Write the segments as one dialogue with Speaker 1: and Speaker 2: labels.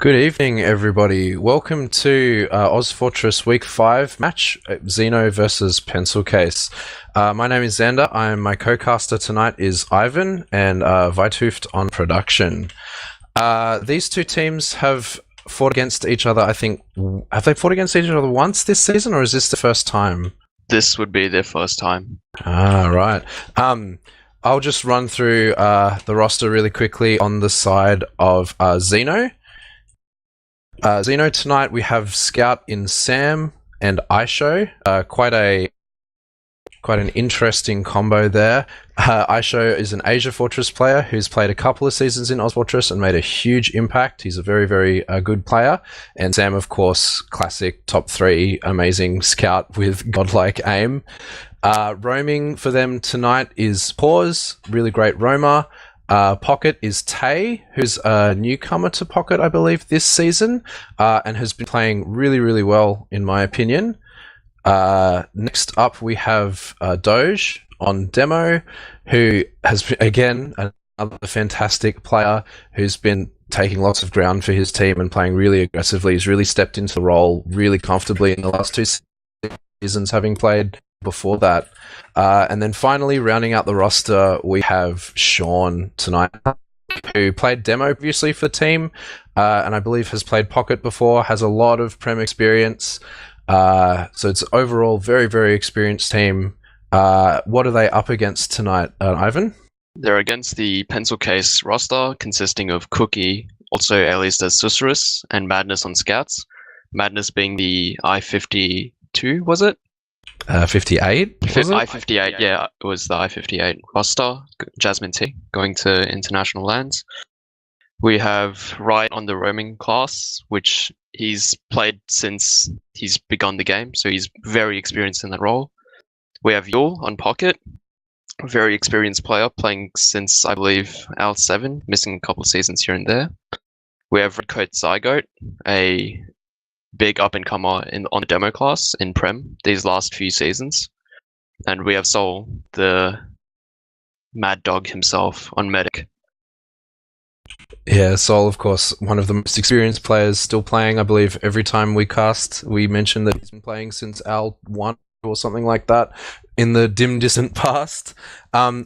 Speaker 1: Good evening, everybody. Welcome to ozfortress Week 5 match, Xeno versus Pencil Case. My name is Xander. My co-caster tonight is Iven and Wiethoofd on production. These two teams have fought against each other, I think. Have they fought against each other once this season, or is this the first time?
Speaker 2: This would be their first time.
Speaker 1: Right. I'll just run through the roster really quickly on the side of Xeno. Xeno tonight we have Scout in Sam and Aisho. Quite an interesting combo there. Aisho is an Asia Fortress player who's played a couple of seasons in ozfortress and made a huge impact. He's a very, very good player. And Sam, of course, classic top 3 amazing scout with godlike aim. Roaming for them tonight is Pause, really great roamer. Pocket is Tay, who's a newcomer to Pocket, I believe, this season, and has been playing really, really well, in my opinion. Next up, we have Doge on demo, who has been, again, another fantastic player who's been taking lots of ground for his team and playing really aggressively. He's really stepped into the role really comfortably in the last 2 seasons, having played before that. And then finally, rounding out the roster, we have Sean tonight, who played demo previously for the team, and I believe has played Pocket before, has a lot of Prem experience. So it's overall very, very experienced team. What are they up against tonight, Ivan?
Speaker 2: They're against the Pencil Case roster, consisting of Cookie, also aliased as Susurrus, and Madness on Scouts. Madness being the I-52, was it?
Speaker 1: 58?
Speaker 2: I-58, yeah, it was the I-58 roster. Jasmine T, going to international lands. We have Riot on the roaming class, which he's played since he's begun the game, so he's very experienced in that role. We have Yule on Pocket, a very experienced player, playing since, I believe, L7, missing a couple of seasons here and there. We have Redcoat Zygote, a big up-and-comer on the demo class in Prem these last few seasons. And we have Soul, the mad dog himself, on Medic.
Speaker 1: Yeah, Soul, of course, one of the most experienced players, still playing. I believe every time we cast, we mention that he's been playing since L1 or something like that in the dim, distant past.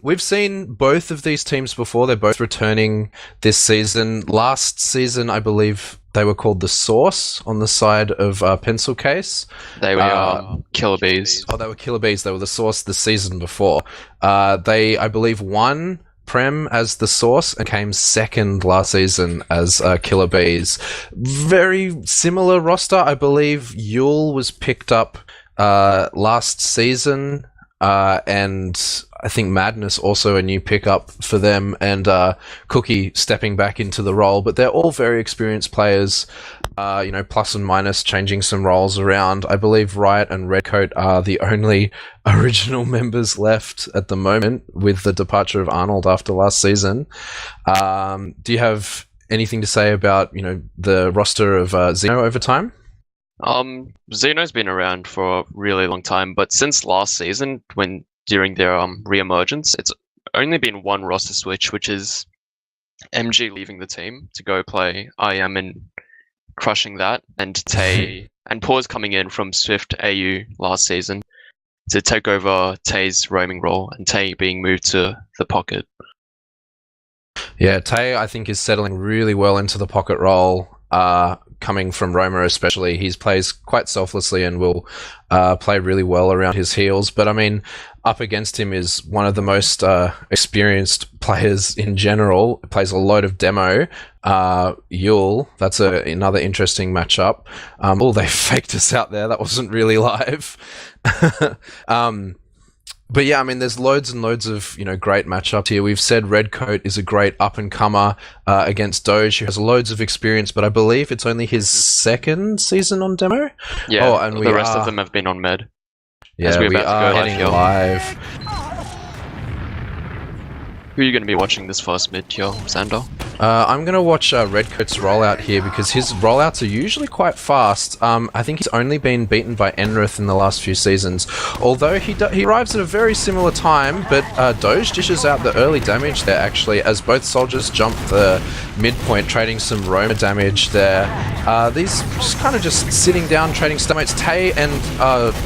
Speaker 1: We've seen both of these teams before. They're both returning this season. Last season, I believe they were called the Source on the side of Pencil Case.
Speaker 2: They were Killer Bees.
Speaker 1: Oh, they were Killer Bees. They were the Source the season before. They, I believe, won Prem as the Source and came second last season as Killer Bees. Very similar roster. I believe Yule was picked up last season, and I think Madness also a new pickup for them, and Cookie stepping back into the role. But they're all very experienced players, plus and minus, changing some roles around. I believe Riot and Redcoat are the only original members left at the moment, with the departure of Arnold after last season. Do you have anything to say about the roster of Xeno over time?
Speaker 2: Xeno's been around for a really long time, but since last season, during their re-emergence, it's only been one roster switch, which is MG leaving the team to go play IM and crushing that, and Tay and Pause coming in from Swift AU last season to take over Tay's roaming role, and Tay being moved to the Pocket.
Speaker 1: Yeah, Tay, I think, is settling really well into the Pocket role. Coming from Roamer especially, he plays quite selflessly and will play really well around his heels. But I mean, up against him is one of the most experienced players in general. Plays a load of demo. Yule, that's another interesting matchup. They faked us out there. That wasn't really live. But yeah, I mean, there's loads and loads of great matchups here. We've said Redcoat is a great up-and-comer against Doge, who has loads of experience, but I believe it's only his second season on demo.
Speaker 2: Yeah, and the rest of them have been on med.
Speaker 1: Yeah, we are heading live.
Speaker 2: Who are you going to be watching this first mid here, Xander?
Speaker 1: I'm going to watch Redcoat's rollout here because his rollouts are usually quite fast. I think he's only been beaten by Enrith in the last few seasons, although he arrives at a very similar time, but Doge dishes out the early damage there actually as both soldiers jump the midpoint, trading some Roma damage there. These just kind of just sitting down, trading stammates. Tay and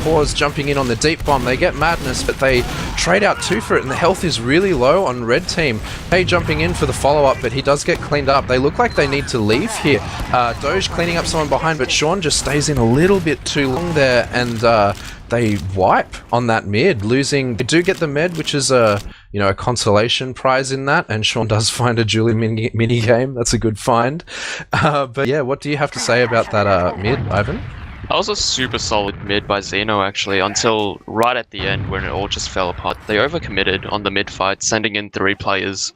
Speaker 1: Paws jumping in on the deep bomb. They get madness, but they trade out 2 for it, and the health is really low on red team. Tay jumping in for the follow-up, but he does get cleaned up. They look like they need to leave here. Doge cleaning up someone behind, but Sean just stays in a little bit too long there, and they wipe on that mid, losing. They do get the med, which is a consolation prize in that, and Sean does find a Julie mini game. That's a good find. But yeah, what do you have to say about that mid, Ivan?
Speaker 2: That was a super solid mid by Xeno actually, until right at the end when it all just fell apart. They overcommitted on the mid fight, sending in 3 players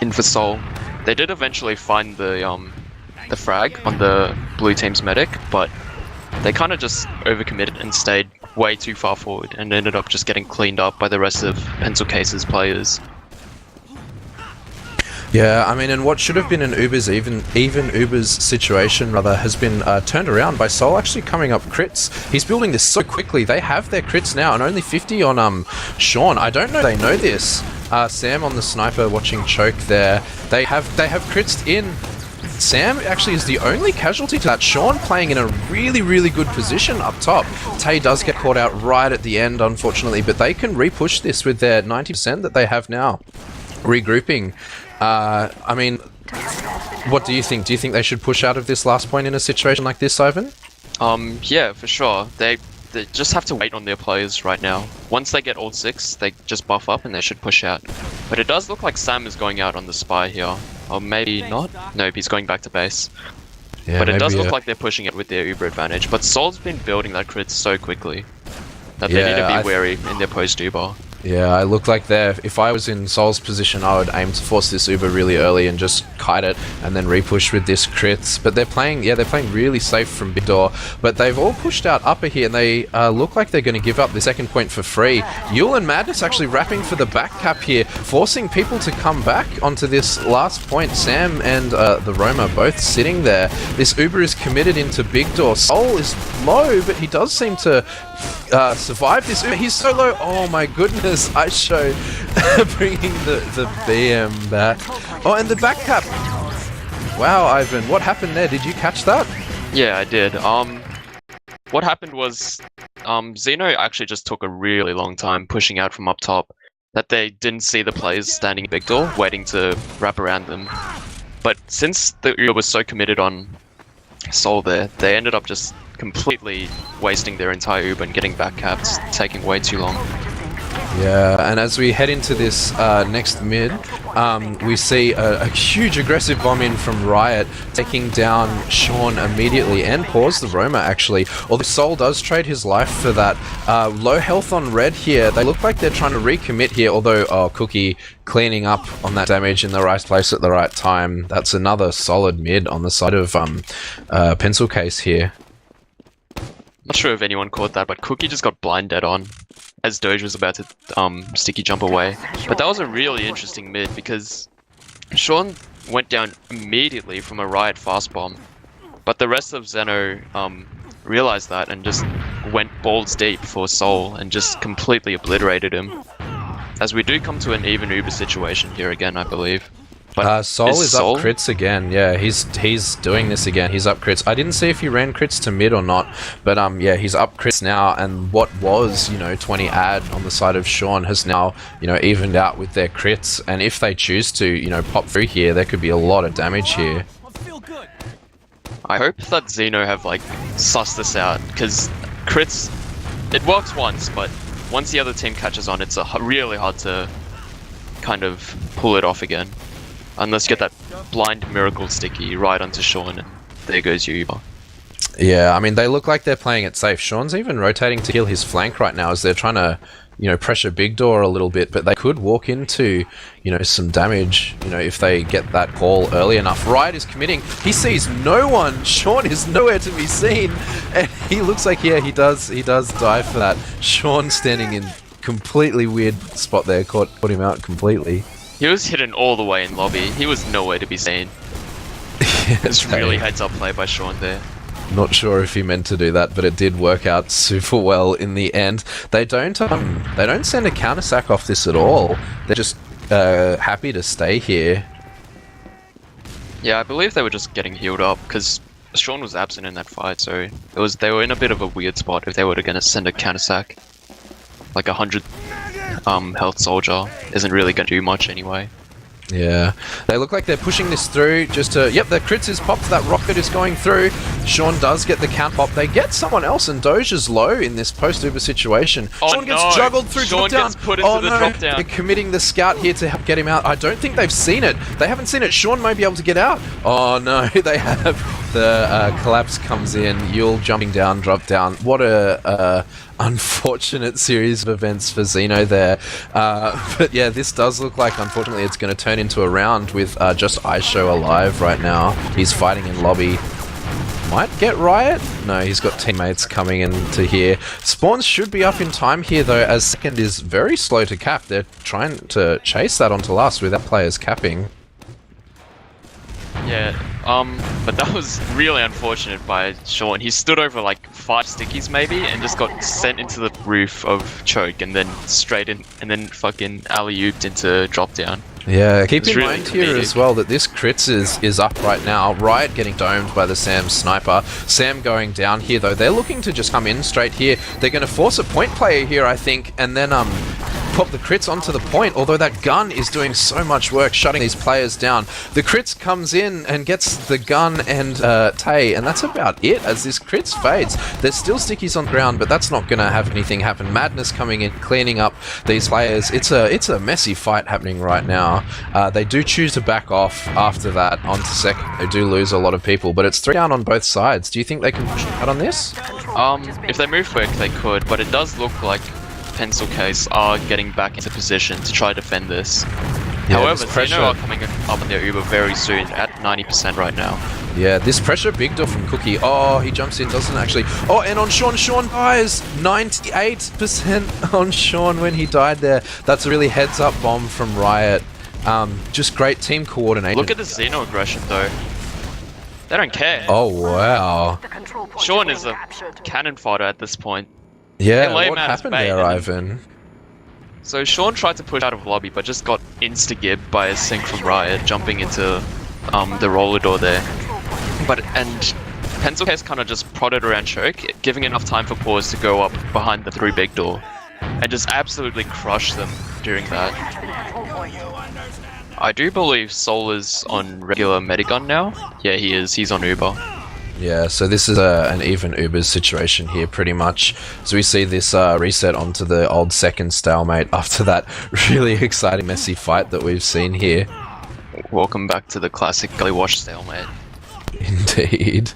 Speaker 2: in for Soul. They did eventually find the frag on the blue team's medic, but they kind of just overcommitted and stayed way too far forward and ended up just getting cleaned up by the rest of Pencil Case's players.
Speaker 1: Yeah, I mean, and what should have been an even Uber's situation, rather, has been turned around by Sol actually coming up crits. He's building this so quickly. They have their crits now, and only 50 on Sean. I don't know they know this. Sam on the sniper watching choke there. They have crits in. Sam actually is the only casualty to that. Sean playing in a really, really good position up top. Tay does get caught out right at the end, unfortunately, but they can re-push this with their 90% that they have now. Regrouping. I mean, what do you think? Do you think they should push out of this last point in a situation like this, Ivan?
Speaker 2: Yeah, for sure. They just have to wait on their players right now. Once they get all 6, they just buff up and they should push out. But it does look like Sam is going out on the spy here. Or maybe not. Nope, he's going back to base. Yeah, but it does look like they're pushing it with their Uber advantage. But Sol's been building that crit so quickly that they need to be wary in their post-Uber.
Speaker 1: Yeah, I look like they're... If I was in Sol's position, I would aim to force this Uber really early and just kite it and then repush with this crits. But they're playing really safe from big door. But they've all pushed out upper here, and they look like they're going to give up the second point for free. Yule and Madness actually wrapping for the back cap here, forcing people to come back onto this last point. Sam and the Roma both sitting there. This Uber is committed into big door. Sol is low, but he does seem to survive this Uber. He's so low. Oh my goodness. I show bringing the BM back. Oh, and the back cap. Wow, Ivan, what happened there? Did you catch that?
Speaker 2: Yeah, I did. What happened was Xeno actually just took a really long time pushing out from up top, that they didn't see the players standing big door waiting to wrap around them. But since the Uber was so committed on Sol there, they ended up just completely wasting their entire Uber and getting back caps, taking way too long.
Speaker 1: Yeah, and as we head into this next mid, we see a huge aggressive bomb in from Riot, taking down Sean immediately, and Pause the Roma actually. Although Sol does trade his life for that. Low health on red here. They look like they're trying to recommit here, although Cookie cleaning up on that damage in the right place at the right time. That's another solid mid on the side of Pencil Case here.
Speaker 2: Not sure if anyone caught that, but Cookie just got blind dead on as Doge was about to sticky jump away. But that was a really interesting mid because Sean went down immediately from a Riot fast bomb, but the rest of Xeno realized that and just went balls deep for Sol and just completely obliterated him. As we do come to an even Uber situation here again, I believe. But
Speaker 1: Sol is up crits again. Yeah, he's doing this again. He's up crits. I didn't see if he ran crits to mid or not, but yeah, he's up crits now. And what was 20 ad on the side of Sean has now evened out with their crits. And if they choose to pop through here, there could be a lot of damage here.
Speaker 2: I hope that Xeno have sussed this out, because crits, it works once, but once the other team catches on, it's really hard to kind of pull it off again. Unless you get that blind miracle sticky right onto Sean, and there goes your Uber.
Speaker 1: Yeah, I mean, they look like they're playing it safe. Sean's even rotating to heal his flank right now as they're trying to, pressure big door a little bit, but they could walk into, some damage, if they get that call early enough. Riot is committing. He sees no one. Sean is nowhere to be seen. And he looks like, yeah, he does die for that. Sean standing in completely weird spot there, caught him out completely.
Speaker 2: He was hidden all the way in lobby. He was nowhere to be seen. It's really heads up play by Sean there.
Speaker 1: Not sure if he meant to do that, but it did work out super well in the end. They don't send a counter sack off this at all. They're just happy to stay here.
Speaker 2: Yeah, I believe they were just getting healed up because Sean was absent in that fight, so they were in a bit of a weird spot if they were going to send a counter sack. Like 100 health soldier isn't really going to do much anyway.
Speaker 1: Yeah, they look like they're pushing this through just to... Yep, the crits is popped, that rocket is going through. Sean does get the count pop. They get someone else, and Doge is low in this post-Uber situation.
Speaker 2: Oh,
Speaker 1: Sean gets juggled through
Speaker 2: Sean
Speaker 1: drop-down.
Speaker 2: Gets put into the drop-down.
Speaker 1: They're committing the scout here to help get him out. I don't think they've seen it. They haven't seen it. Sean may be able to get out. Oh no, they have. The collapse comes in. Yule jumping down, drop down. What a... unfortunate series of events for Xeno there. But yeah, this does look like, unfortunately, it's going to turn into a round with just Aisho alive right now. He's fighting in lobby. Might get Riot? No, he's got teammates coming into here. Spawns should be up in time here, though, as second is very slow to cap. They're trying to chase that onto last without players capping.
Speaker 2: Yeah, but that was really unfortunate by Sean. He stood over like 5 stickies maybe and just got sent into the roof of choke and then straight in and then fucking alley-ooped into drop down.
Speaker 1: Yeah, keep in
Speaker 2: really
Speaker 1: mind here as well that this crits is up right now. Riot getting domed by the Sam sniper. Sam going down here though. They're looking to just come in straight here. They're going to force a point player here, I think, and then pop the crits onto the point, although that gun is doing so much work shutting these players down. The crits comes in and gets the gun and Tay, and that's about it as this crits fades. There's still stickies on the ground, but that's not going to have anything happen. Madness coming in, cleaning up these players. It's a messy fight happening right now. They do choose to back off after that onto second. They do lose a lot of people, but it's 3 down on both sides. Do you think they can push out on this?
Speaker 2: If they move quick, they could, but it does look like Pencil Case are getting back into position to try to defend this.
Speaker 1: Yeah,
Speaker 2: however,
Speaker 1: this pressure...
Speaker 2: Xeno are coming up on their Uber very soon at 90% right now.
Speaker 1: Yeah, this pressure big door from Cookie. Oh, he jumps in, doesn't actually. Oh, and on Sean. Sean dies. 98% on Sean when he died there. That's a really heads-up bomb from Riot. Just great team coordination.
Speaker 2: Look at the Xeno aggression, though. They don't care.
Speaker 1: Oh, wow.
Speaker 2: Sean is a cannon fodder at this point.
Speaker 1: Yeah, what happened there, Ivan?
Speaker 2: So Sean tried to push out of lobby, but just got insta-gibbed by a sync from Riot, jumping into the roller door there. And Pencil Case kind of just prodded around choke, giving enough time for Pause to go up behind the 3 big door, and just absolutely crush them during that. I do believe Sol is on regular Medigun now. Yeah, he is. He's on Uber.
Speaker 1: Yeah, so this is an even Ubers situation here, pretty much. So we see this reset onto the old second stalemate after that really exciting, messy fight that we've seen here.
Speaker 2: Welcome back to the classic Gullywash stalemate.
Speaker 1: Indeed.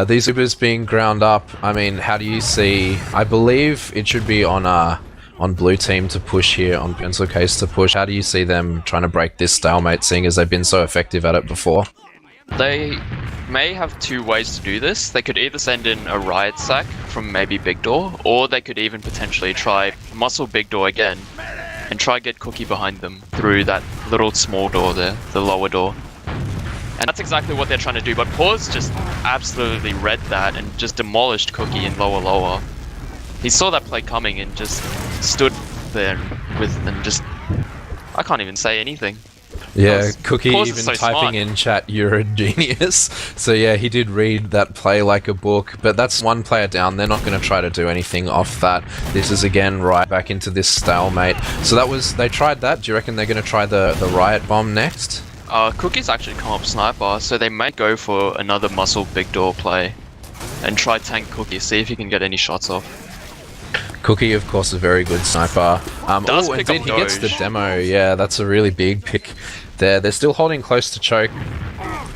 Speaker 1: These Ubers being ground up, I mean, how do you see... I believe it should be on blue team to push here, on Pencil Case to push. How do you see them trying to break this stalemate, seeing as they've been so effective at it before?
Speaker 2: They may have 2 ways to do this. They could either send in a Riot sack from maybe Big Door, or they could even potentially try muscle Big Door again and try get Cookie behind them through that little small door there, the lower door. And that's exactly what they're trying to do, but Pause just absolutely read that and just demolished Cookie in lower. He saw that play coming and just stood there and just... I can't even say anything.
Speaker 1: Yeah, Cookie even
Speaker 2: so
Speaker 1: typing
Speaker 2: smart.
Speaker 1: in chat, "You're a genius." So yeah, he did read that play like a book, but that's 1 player down. They're not going to try to do anything off that. This is again right back into this stalemate. So that was, they tried that. Do you reckon they're going to try the Riot bomb next?
Speaker 2: Cookie's actually come up sniper, so they may go for another muscle Big Door play and try tank Cookie, see if he can get any shots off.
Speaker 1: Cookie, of course, a very good sniper.
Speaker 2: Does
Speaker 1: oh,
Speaker 2: pick
Speaker 1: indeed,
Speaker 2: up
Speaker 1: he gets the
Speaker 2: Doge.
Speaker 1: demo. Yeah, that's a really big pick there. They're still holding close to choke.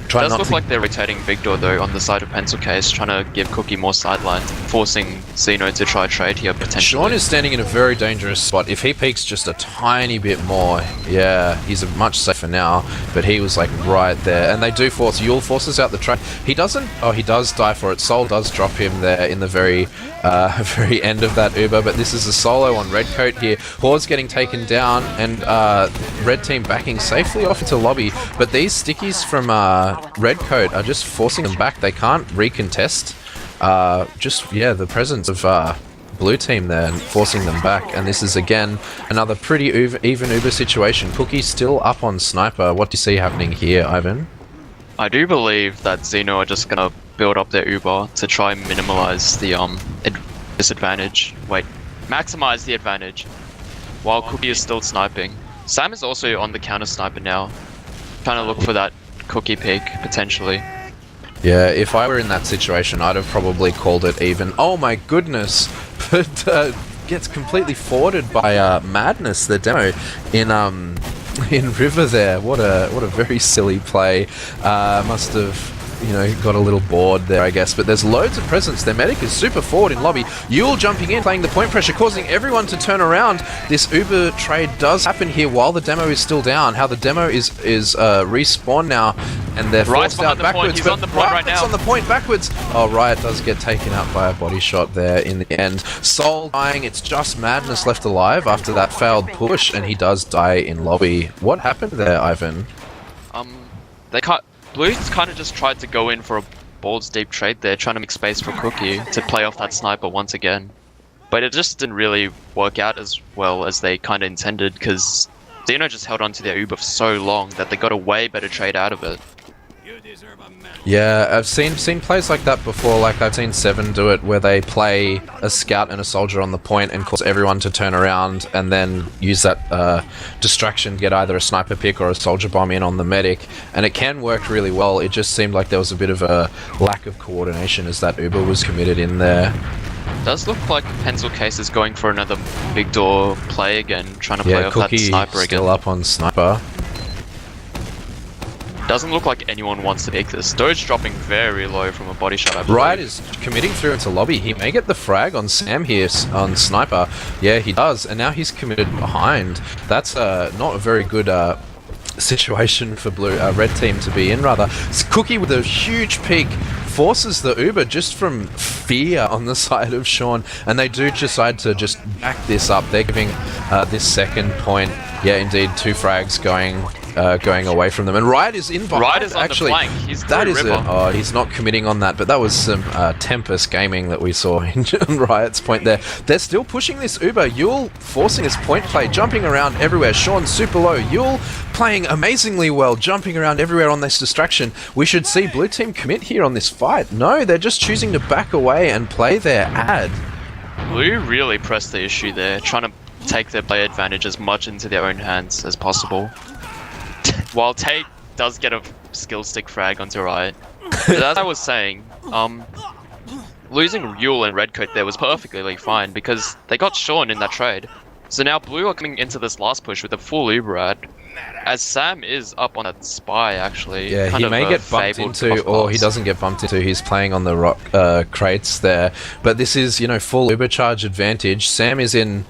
Speaker 1: Try
Speaker 2: Does
Speaker 1: not
Speaker 2: look
Speaker 1: to-
Speaker 2: like they're rotating Big Door though on the side of Pencil Case, trying to give Cookie more sideline, forcing Xeno to try trade here potentially.
Speaker 1: Sean is standing in a very dangerous spot. If he peeks just a tiny bit more, yeah, he's much safer now. But he was like right there, and they do force. Yule forces out the trade. He doesn't. Oh, he does die for it. Soul does drop him there in the very end of that Uber. But this is a solo on Redcoat here. Hawes getting taken down, and Red Team backing safely off into lobby. But these stickies from Redcoat are just forcing them back. They can't recontest. The presence of Blue Team there and forcing them back. And this is again another pretty even Uber situation. Cookie still up on Sniper. What do you see happening here, Ivan?
Speaker 2: I do believe that Xeno are just gonna build up their Uber to try and minimize the disadvantage. Wait, maximize the advantage while Cookie is still sniping. Sam is also on the counter sniper now, trying to look for that Cookie peek potentially.
Speaker 1: Yeah, if I were in that situation, I'd have probably called it even. Oh my goodness! But gets completely forwarded by Madness, the demo in River there. What a very silly play. Must have, got a little bored there, I guess. But there's loads of presence. Their medic is super forward in lobby. Yule jumping in, playing the point pressure, causing everyone to turn around. This Uber trade does happen here while the demo is still down. How the demo is respawned now, and they're forced out backwards.
Speaker 2: He's on the point right now.
Speaker 1: On the point backwards. Oh, Riot does get taken out by a body shot there in the end. Soul dying. It's just Madness left alive after that failed push, and he does die in lobby. What happened there, Ivan?
Speaker 2: Blues kind of just tried to go in for a balls deep trade there, trying to make space for Cookie to play off that sniper once again. But it just didn't really work out as well as they kind of intended, because Xeno just held on to their Uber for so long that they got a way better trade out of it.
Speaker 1: Yeah, I've seen plays like that before. Like I've seen Seven do it, where they play a scout and a soldier on the point and cause everyone to turn around, and then use that distraction, get either a sniper pick or a soldier bomb in on the medic, and it can work really well. It just seemed like there was a bit of a lack of coordination as that Uber was committed in there.
Speaker 2: Does look like Pencil Case is going for another Big Door play again, trying to play off
Speaker 1: Cookie
Speaker 2: that sniper again.
Speaker 1: still up on Sniper.
Speaker 2: Doesn't look like anyone wants to take this. Doge dropping very low from a body shot, I believe.
Speaker 1: Riot is committing through into lobby. He may get the frag on Sam here on Sniper. Yeah, he does. And now he's committed behind. That's not a very good situation for Red Team to be in, rather. Cookie with a huge peak forces the Uber just from fear on the side of Sean, and they do decide to just back this up. They're giving this second point. Yeah, indeed, 2 frags going away from them, and Riot is in behind.
Speaker 2: Riot is on
Speaker 1: actually.
Speaker 2: the flank. He's
Speaker 1: That is
Speaker 2: River.
Speaker 1: Oh, he's not committing on that, but that was some Tempest gaming that we saw in Riot's point there. They're still pushing this Uber. Yule forcing his point play, jumping around everywhere. Sean super low. Yule playing amazingly well, jumping around everywhere on this distraction. We should see Blue Team commit here on this fight. No, they're just choosing to back away and play their ad.
Speaker 2: Blue really pressed the issue there, trying to take their play advantage as much into their own hands as possible. While Tate does get a skill stick frag onto Riot. But as I was saying, losing Yule and Redcoat there was perfectly fine because they got Sean in that trade. So now Blue are coming into this last push with a full Uber ad, as Sam is up on that spy actually.
Speaker 1: Yeah,
Speaker 2: kind
Speaker 1: he
Speaker 2: of
Speaker 1: may get bumped into, or he doesn't get bumped into. He's playing on the rock crates there. But this is, full Uber charge advantage. Sam is in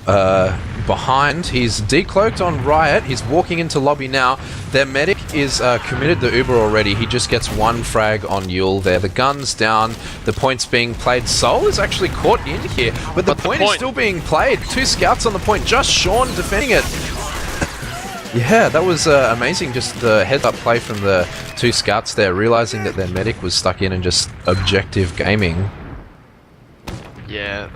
Speaker 1: behind. He's decloaked on Riot. He's walking into lobby now. Their medic is committed the Uber already. He just gets 1 frag on Yule there. The gun's down. The point's being played. Soul is actually caught in here, but the point is still being played. 2 scouts on the point. Just Sean defending it. Yeah, that was amazing. Just the heads-up play from the 2 scouts there, realizing that their medic was stuck in and just objective gaming.
Speaker 2: Yeah,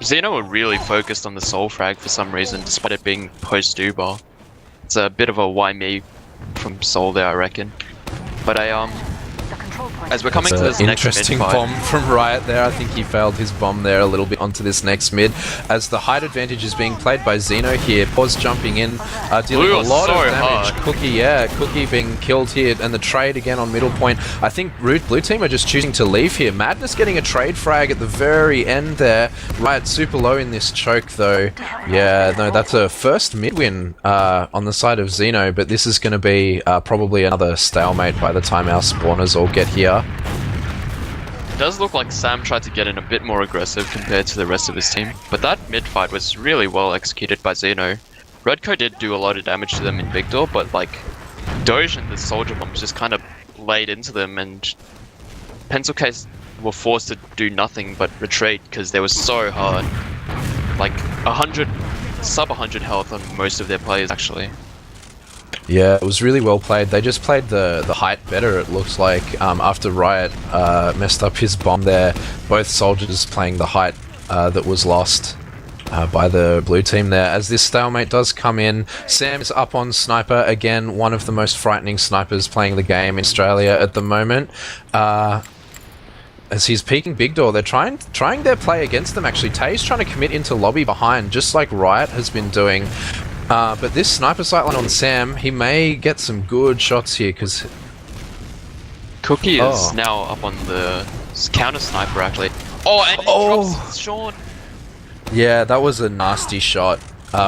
Speaker 2: Xeno were really focused on the soul frag for some reason, despite it being post-Uber. It's a bit of a why me from Soul there, I reckon. But As we're coming to
Speaker 1: That's
Speaker 2: this
Speaker 1: an
Speaker 2: next
Speaker 1: interesting
Speaker 2: mid-fight,
Speaker 1: bomb from Riot there. I think he failed his bomb there a little bit onto this next mid. As the height advantage is being played by Xeno here. Pause jumping in, dealing
Speaker 2: Blue
Speaker 1: a
Speaker 2: was
Speaker 1: lot
Speaker 2: so
Speaker 1: of damage.
Speaker 2: hard.
Speaker 1: Cookie being killed here, and the trade again on middle point. I think Blue team are just choosing to leave here. Madness getting a trade frag at the very end there. Riot super low in this choke though. Yeah, no, that's a first mid win on the side of Xeno, but this is going to be probably another stalemate by the time our spawners all get here.
Speaker 2: It does look like Sam tried to get in a bit more aggressive compared to the rest of his team, but that mid-fight was really well executed by Xeno. Redco did do a lot of damage to them in Big Door, but like Doge and the Soldier Bombs just kind of laid into them, and Pencil Case were forced to do nothing but retreat because they were so hard. Like sub 100 health on most of their players actually.
Speaker 1: Yeah, it was really well played. They just played the height better, it looks like, after Riot messed up his bomb there. Both soldiers playing the height that was lost by the blue team there. As this stalemate does come in, Sam is up on Sniper, again, one of the most frightening snipers playing the game in Australia at the moment. As he's peeking Big Door, they're trying their play against them actually. Tay's trying to commit into lobby behind, just like Riot has been doing. But this sniper sightline on Sam, he may get some good shots here because
Speaker 2: Cookie is now up on the counter sniper actually. Oh, and he drops Sean.
Speaker 1: Yeah, that was a nasty shot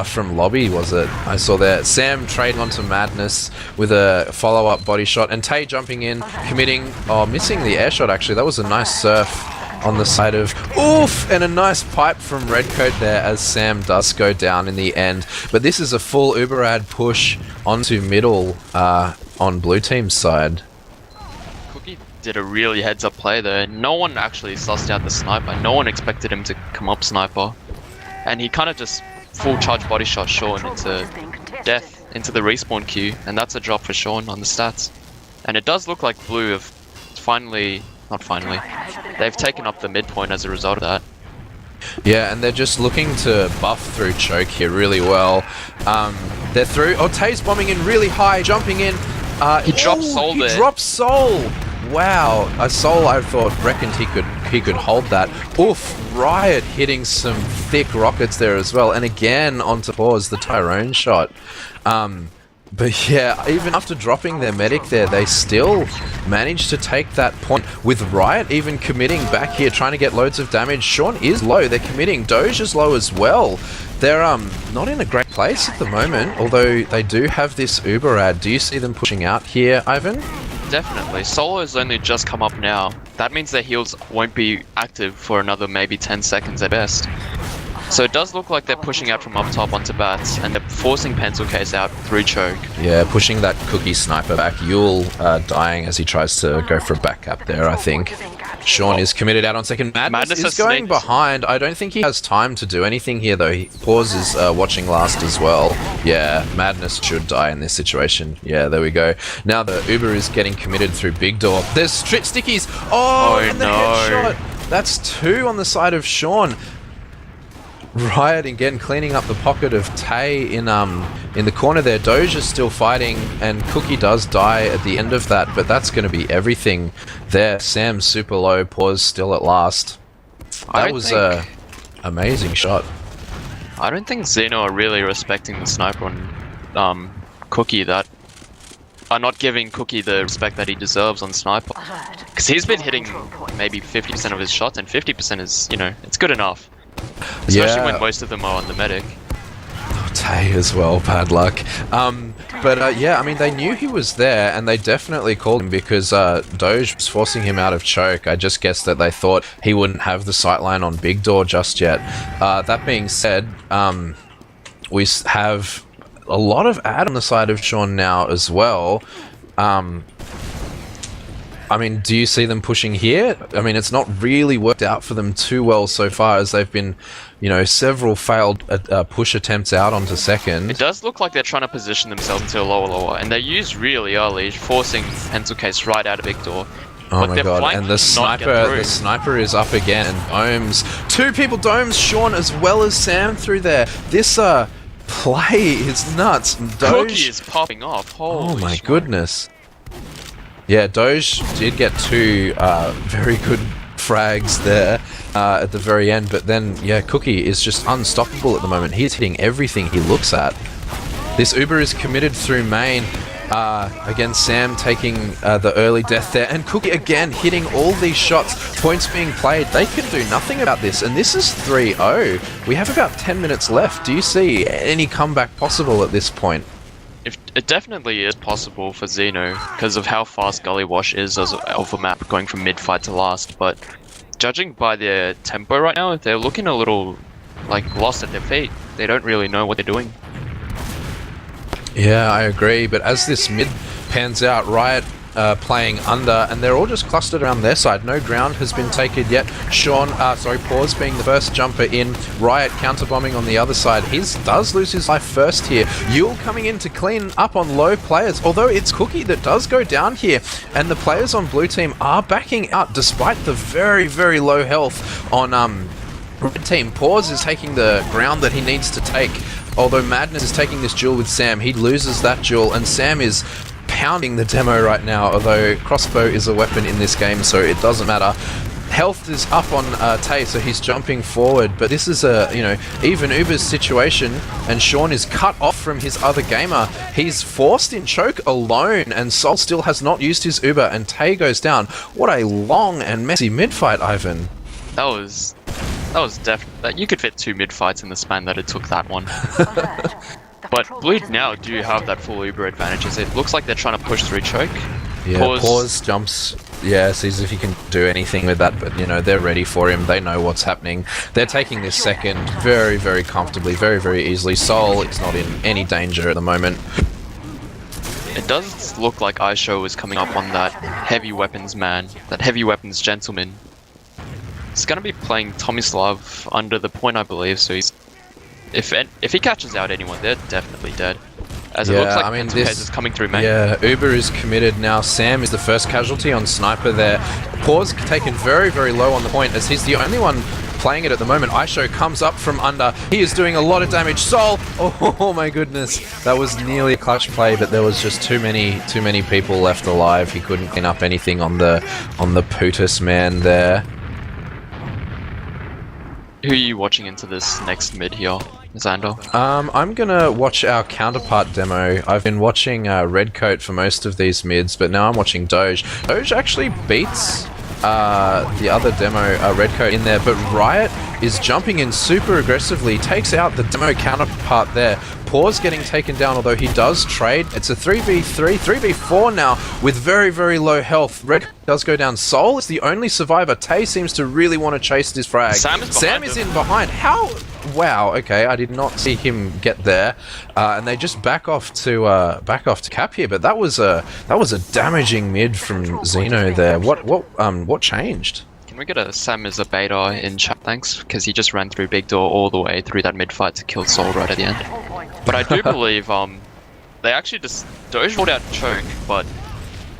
Speaker 1: from lobby, was it? I saw that. Sam trading onto Madness with a follow-up body shot, and Tay jumping in, committing, missing the air shot actually. That was a nice surf on the side of oof, and a nice pipe from Redcoat there as Sam does go down in the end. But this is a full Uberad push onto middle on blue team's side.
Speaker 2: Cookie did a really heads-up play there. No one actually sussed out the sniper. No one expected him to come up sniper, and he kind of just full charge body shot Sean into death, into the respawn queue, and that's a drop for Sean on the stats. And it does look like blue have they've taken up the midpoint as a result of that.
Speaker 1: Yeah, and they're just looking to buff through choke here really well. They're through. Oh, Tay's bombing in really high, jumping in.
Speaker 2: He dropped Soul there.
Speaker 1: He dropped Soul. Wow, a Soul I reckoned he could hold that. Oof, Riot hitting some thick rockets there as well, and again onto pause the Tyrone shot. But yeah, even after dropping their medic there, they still managed to take that point, with Riot even committing back here, trying to get loads of damage. Sean is low, they're committing. Doge is low as well. They're not in a great place at the moment, although they do have this Uberad. Do you see them pushing out here, Ivan?
Speaker 2: Definitely. Solo's only just come up now. That means their heals won't be active for another maybe 10 seconds at best. So it does look like they're pushing out from up top onto bats, and they're forcing Pencil Case out through choke.
Speaker 1: Yeah, pushing that Cookie sniper back. Yule dying as he tries to go for a back cap there, I think. Sean is committed out on second. Madness is going behind. I don't think he has time to do anything here, though. He pauses watching last as well. Yeah, Madness should die in this situation. Yeah, there we go. Now the Uber is getting committed through Big Door. There's stickies. Oh, and the headshot. That's two on the side of Sean. Riot again cleaning up the pocket of Tay in the corner there. Doge is still fighting, and Cookie does die at the end of that, but that's going to be everything there. Sam's super low, pause still at last. That was a amazing shot.
Speaker 2: I don't think Xeno are really respecting the sniper on Cookie. That are not giving Cookie the respect that he deserves on sniper, because he's been hitting maybe 50% of his shots, and 50% is, it's good enough. Especially when most of them are on the medic.
Speaker 1: Tay as well, bad luck. Yeah, I mean, they knew he was there, and they definitely called him because Doge was forcing him out of choke. I just guessed that they thought he wouldn't have the sightline on Big Door just yet. That being said, we have a lot of ad on the side of Sean now as well. I mean, do you see them pushing here? I mean, it's not really worked out for them too well so far, as they've been, several failed push attempts out onto second.
Speaker 2: It does look like they're trying to position themselves into a lower, and they use really early, forcing Pencil Case right out of Big Door.
Speaker 1: Oh my god, and the sniper is up again, and domes. Two people domes Sean as well as Sam through there. This play is nuts. Doge
Speaker 2: Cookie is popping off. Holy
Speaker 1: oh my goodness. Yeah, Doge did get two very good frags there at the very end, but then, yeah, Cookie is just unstoppable at the moment. He's hitting everything he looks at. This Uber is committed through main. Again, Sam taking the early death there, and Cookie again hitting all these shots, points being played. They can do nothing about this, and this is 3-0. We have about 10 minutes left. Do you see any comeback possible at this point?
Speaker 2: It definitely is possible for Xeno because of how fast Gullywash is as of a map going from mid-fight to last, but judging by their tempo right now, they're looking a little like lost at their feet. They don't really know what they're doing.
Speaker 1: Yeah, I agree, but as this mid pans out, Riot playing under, and they're all just clustered around their side. No ground has been taken yet. Pause being the first jumper in. Riot counterbombing on the other side. Does lose his life first here. Yule coming in to clean up on low players, although it's Cookie that does go down here, and the players on blue team are backing out despite the very, very low health on red team. Pause is taking the ground that he needs to take. Although Madness is taking this duel with Sam, he loses that duel, and Sam is pounding the demo right now, although crossbow is a weapon in this game, so it doesn't matter. Health is up on Tay, so he's jumping forward, but this is a, even Uber's situation, and Sean is cut off from his other gamer. He's forced in choke alone, and Sol still has not used his Uber, and Tay goes down. What a long and messy mid-fight, Ivan.
Speaker 2: That was definitely... You could fit 2 mid-fights in the span that it took that one. But Blue now do have that full Uber advantage. It looks like they're trying to push through choke.
Speaker 1: Yeah, Pause jumps, sees if he can do anything with that, but they're ready for him. They know what's happening. They're taking this second very, very comfortably, very, very easily. Sol is not in any danger at the moment.
Speaker 2: It does look like Aisho is coming up on that heavy weapons man, that heavy weapons gentleman. He's going to be playing Tomislav under the point, I believe, so if he catches out anyone, they're definitely dead. As it looks like this is coming through main.
Speaker 1: Yeah, Uber is committed now. Sam is the first casualty on Sniper there. Pause taken very, very low on the point, as he's the only one playing it at the moment. Aisho comes up from under. He is doing a lot of damage. Sol! Oh my goodness. That was nearly a clutch play, but there was just too many people left alive. He couldn't clean up anything on the Putus man there.
Speaker 2: Who are you watching into this next mid here, Xander?
Speaker 1: I'm gonna watch our counterpart demo. I've been watching Redcoat for most of these mids, but now I'm watching Doge. Doge actually beats the other demo, Redcoat, in there, but Riot is jumping in super aggressively, takes out the demo counterpart there. Pause getting taken down, although he does trade. It's a 3v3, 3v4 now with very, very low health. Red does go down. Sol is the only survivor. Tay seems to really want to chase this frag. Sam is in behind. How? Wow, okay, I did not see him get there. And they just back off to cap here, but that was a damaging mid from Xeno there. What changed?
Speaker 2: Can we get a Sam as a beta in chat, thanks? Because he just ran through Big Door all the way through that mid-fight to kill Sol right at the end. But I do believe they actually just Doge pulled out choke, but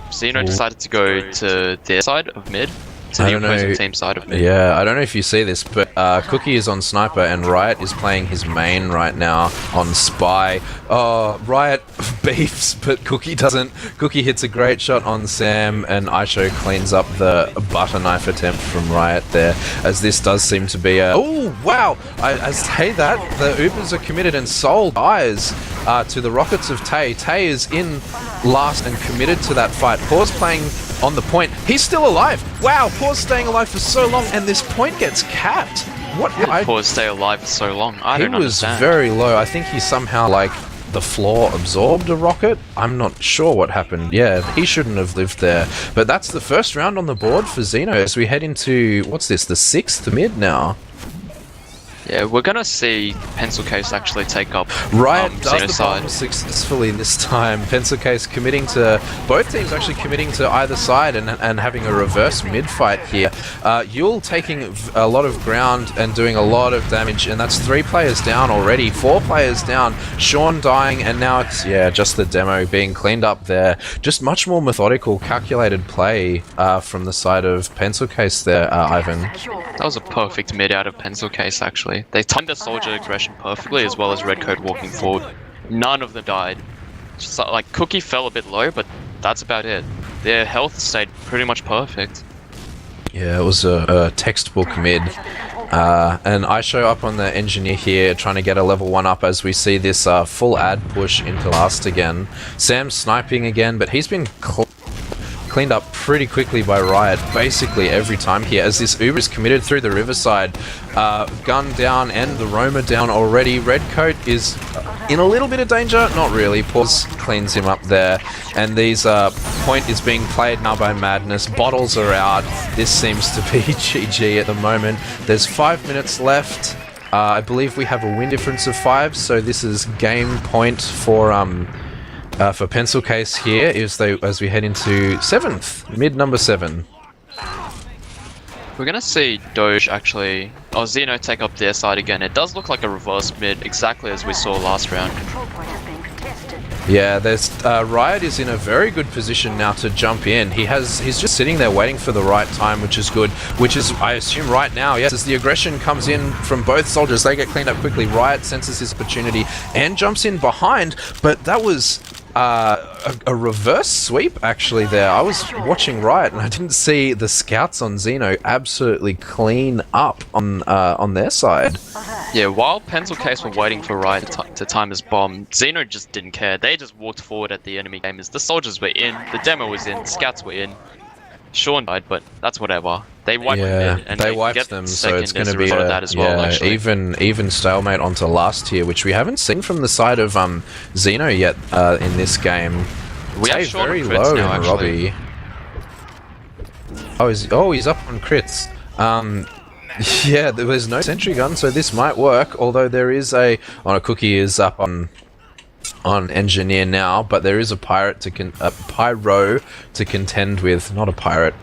Speaker 2: Xeno decided to go to their side of mid, to the opposing team side of mid.
Speaker 1: Yeah, I don't know if you see this, but Cookie is on Sniper and Riot is playing his main right now on Spy. Oh, Riot beefs, but Cookie doesn't. Cookie hits a great shot on Sam, and Aisho cleans up the butter knife attempt from Riot there, as this does seem to be a... Oh, wow! I say that, the Ubers are committed and Sol dies to the rockets of Tay. Tay is in last and committed to that fight. Pause playing on the point. He's still alive! Wow, Pause staying alive for so long, and this point gets capped. What?
Speaker 2: How did Pause stay alive for so long? I don't understand.
Speaker 1: He was very low. I think he somehow, the floor absorbed a rocket. I'm not sure what happened. Yeah, he shouldn't have lived there. But that's the first round on the board for Xeno as we head into, what's this, the 6th mid now?
Speaker 2: Yeah, we're gonna see Pencil Case actually take up
Speaker 1: Riot does the
Speaker 2: side
Speaker 1: bomb successfully this time. Pencil Case committing to both teams, actually committing to either side and having a reverse mid fight here. Yule taking a lot of ground and doing a lot of damage, and that's 3 players down already, 4 players down. Sean dying, and now it's just the demo being cleaned up there. Just much more methodical, calculated play from the side of Pencil Case there, Ivan.
Speaker 2: That was a perfect mid out of Pencil Case actually. They timed the soldier aggression perfectly, as well as Redcoat walking forward. None of them died. Just Cookie fell a bit low, but that's about it. their health stayed pretty much perfect.
Speaker 1: Yeah, it was a textbook mid. And I show up on the engineer here trying to get a level 1 up as we see this full ad push into last again. Sam's sniping again, but he's been cleaned up pretty quickly by Riot basically every time here as this Uber is committed through the riverside. Gun down and the Roamer down already. Redcoat is in a little bit of danger, not really. Pause cleans him up there, and these point is being played now by Madness. Bottles are out. This seems to be GG at the moment. There's 5 minutes left. I believe we have a win difference of 5, so this is game point for Pencil Case here as we head into 7th, mid number 7.
Speaker 2: We're gonna see Doge actually, Xeno take up their side again. It does look like a reverse mid, exactly as we saw last round.
Speaker 1: Yeah, there's Riot is in a very good position now to jump in. He's just sitting there waiting for the right time, which is good. Which is, I assume, right now. Yes, as the aggression comes in from both soldiers, they get cleaned up quickly. Riot senses his opportunity and jumps in behind, but that was a reverse sweep actually there. I was watching Riot and I didn't see the scouts on Xeno absolutely clean up on their side.
Speaker 2: Yeah, while Pencil Case were waiting for Riot to time his bomb, Xeno just didn't care. They just walked forward at the enemy gamers. The soldiers were in, the demo was in, scouts were in. Sean died, but that's whatever. They wiped them in, and
Speaker 1: they wiped them, so it's going to be even stalemate onto last here, which we haven't seen from the side of Xeno yet in this game.
Speaker 2: We have Sean
Speaker 1: very
Speaker 2: on
Speaker 1: low
Speaker 2: crits now,
Speaker 1: in Robbie. He's up on crits. Yeah, there's no sentry gun, so this might work. Although there is a Cookie is up on engineer now, but there is a pyro to contend with, not a pirate.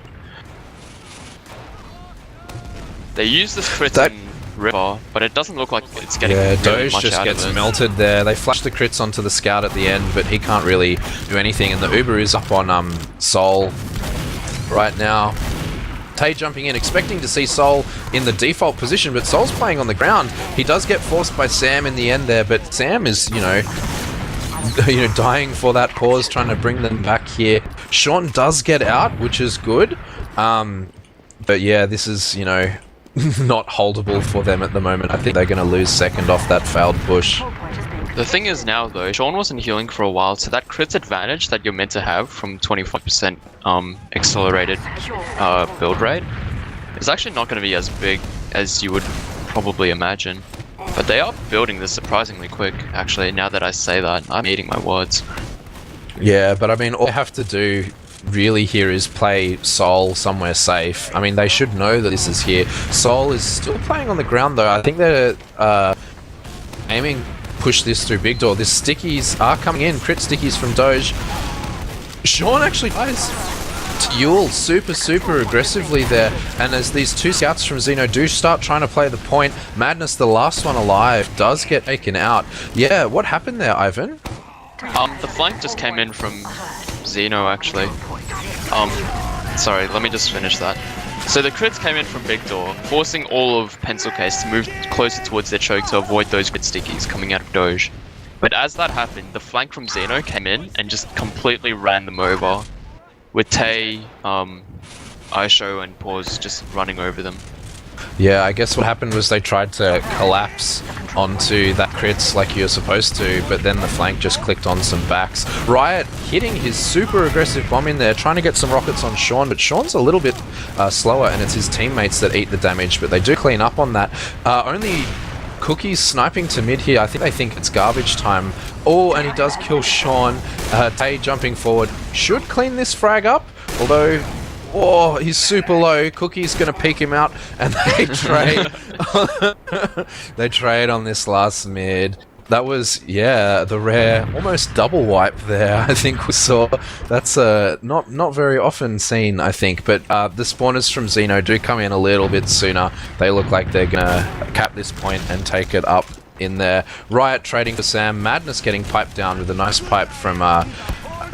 Speaker 2: They use this crit in river, but it doesn't look like it's getting really
Speaker 1: Doge
Speaker 2: much
Speaker 1: just
Speaker 2: out
Speaker 1: gets
Speaker 2: of it.
Speaker 1: melted there. They flash the crits onto the scout at the end, but he can't really do anything, and the Uber is up on Soul right now. Tay jumping in, expecting to see Soul in the default position, but Soul's playing on the ground. He does get forced by Sam in the end there, but Sam is, dying for that pause, trying to bring them back here. Sean does get out, which is good. But yeah, this is, not holdable for them at the moment. I think they're going to lose second off that failed push.
Speaker 2: The thing is now though, Sean wasn't healing for a while, so that crit advantage that you're meant to have from 25% accelerated build rate is actually not going to be as big as you would probably imagine. But they are building this surprisingly quick, actually, now that I say that. I'm eating my words.
Speaker 1: Yeah, but I mean, all they have to do really here is play Soul somewhere safe. I mean, they should know that this is here. Soul is still playing on the ground though. I think they're aiming push this through big door. The stickies are coming in. Crit stickies from Doge. Sean actually dies. Yule super aggressively there, and as these two scouts from Xeno do start trying to play the point, Madness, the last one alive, does get taken out. Yeah, what happened there, Ivan?
Speaker 2: The flank just came in from Xeno actually. Sorry, let me just finish that. So the crits came in from big door, forcing all of Pencil Case to move closer towards their choke to avoid those crit stickies coming out of Doge. But as that happened, the flank from Xeno came in and just completely ran them over, with Tay, Aisho and Pause just running over them.
Speaker 1: Yeah, I guess what happened was they tried to collapse onto that crits like you're supposed to, but then the flank just clicked on some backs. Riot hitting his super aggressive bomb in there, trying to get some rockets on Sean, but Sean's a little bit slower, and it's his teammates that eat the damage, but they do clean up on that. Only Cookie's sniping to mid here. I think they think it's garbage time. Oh, and he does kill Sean. Tay jumping forward should clean this frag up, although he's super low. Cookie's gonna peek him out, and they trade. They trade on this last mid. That was, the rare, almost double wipe there, I think we saw. That's not very often seen, I think, but the spawners from Xeno do come in a little bit sooner. They look like they're gonna cap this point and take it up in there. Riot trading for Sam. Madness getting piped down with a nice pipe from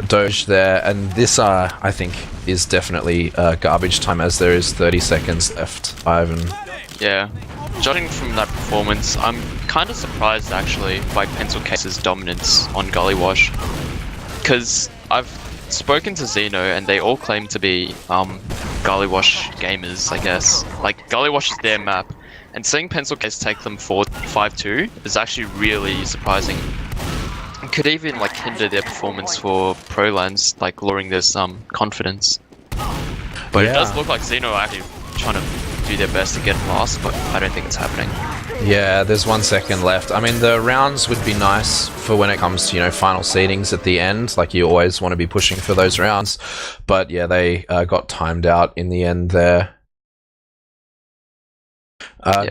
Speaker 1: Doge there, and this, I think, is definitely garbage time as there is 30 seconds left, Ivan.
Speaker 2: Yeah. Judging from that performance, I'm kind of surprised actually by Pencil Case's dominance on Gullywash, because I've spoken to Xeno, and they all claim to be Gullywash gamers, I guess. Like, Gullywash is their map, and seeing Pencil Case take them 4-5-2 is actually really surprising. It could even like hinder their performance for Prolands, like lowering their confidence. But it does look like Xeno are actually trying to do their best to get last, but I don't think it's happening.
Speaker 1: Yeah, there's 1 second left. I mean, the rounds would be nice for when it comes to, final seedings at the end. Like, you always want to be pushing for those rounds. But yeah, they got timed out in the end there.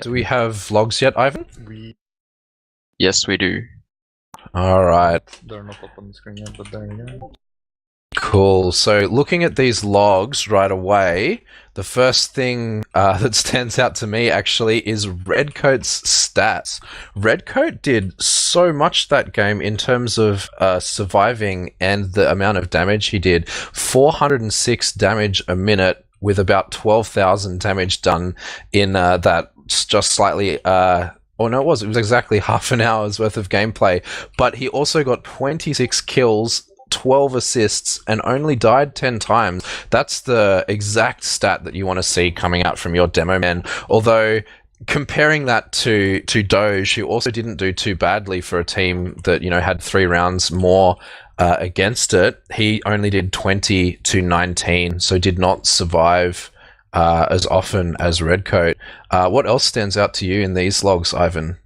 Speaker 1: Do we have logs yet, Ivan?
Speaker 2: Yes, we do.
Speaker 1: All right.
Speaker 3: They're not up on the screen yet, but there we go.
Speaker 1: Cool. So looking at these logs right away, the first thing that stands out to me actually is Redcoat's stats. Redcoat did so much that game in terms of surviving and the amount of damage he did. 406 damage a minute with about 12,000 damage done in that just slightly... Oh no, it was exactly half an hour's worth of gameplay. But he also got 26 kills, 12 assists, and only died 10 times. That's the exact stat that you want to see coming out from your demo man. Although, comparing that to Doge, who also didn't do too badly for a team that, had 3 rounds more against it, he only did 20 to 19, so did not survive as often as Redcoat. What else stands out to you in these logs, Ivan?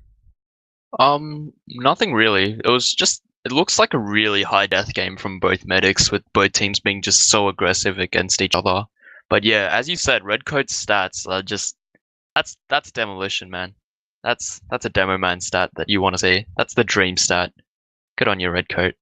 Speaker 2: Nothing really. It looks like a really high death game from both medics, with both teams being just so aggressive against each other. But yeah, as you said, Redcoat's stats are just that's demolition, man. That's a demo man stat that you want to see. That's the dream stat. Good on you, Redcoat.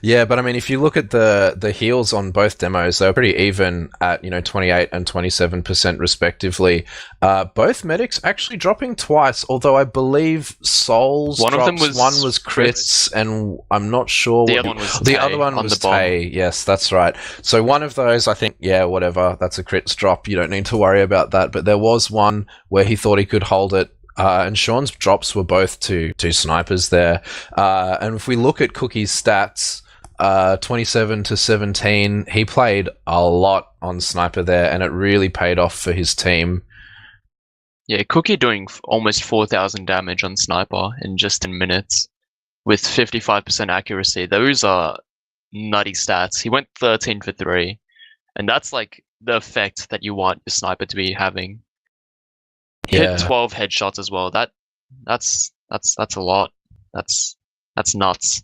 Speaker 1: Yeah, but I mean, if you look at the heals on both demos, they were pretty even at 28 and 27% respectively. Both medics actually dropping twice, although I believe Souls
Speaker 2: one
Speaker 1: drops,
Speaker 2: of them was
Speaker 1: one was crits, and I'm not sure
Speaker 2: the
Speaker 1: what
Speaker 2: other one was
Speaker 1: Tay. Yes, that's right. So one of those, I think, yeah, whatever, that's a crits drop. You don't need to worry about that. But there was one where he thought he could hold it. And Sean's drops were both two snipers there. And if we look at Cookie's stats, 27 to 17, he played a lot on sniper there, and it really paid off for his team.
Speaker 2: Yeah, Cookie doing almost 4,000 damage on sniper in just 10 minutes with 55% accuracy. Those are nutty stats. He went 13 for 3, and that's like the effect that you want your sniper to be having.
Speaker 1: Yeah.
Speaker 2: Hit 12 headshots as well. That's a lot. That's nuts.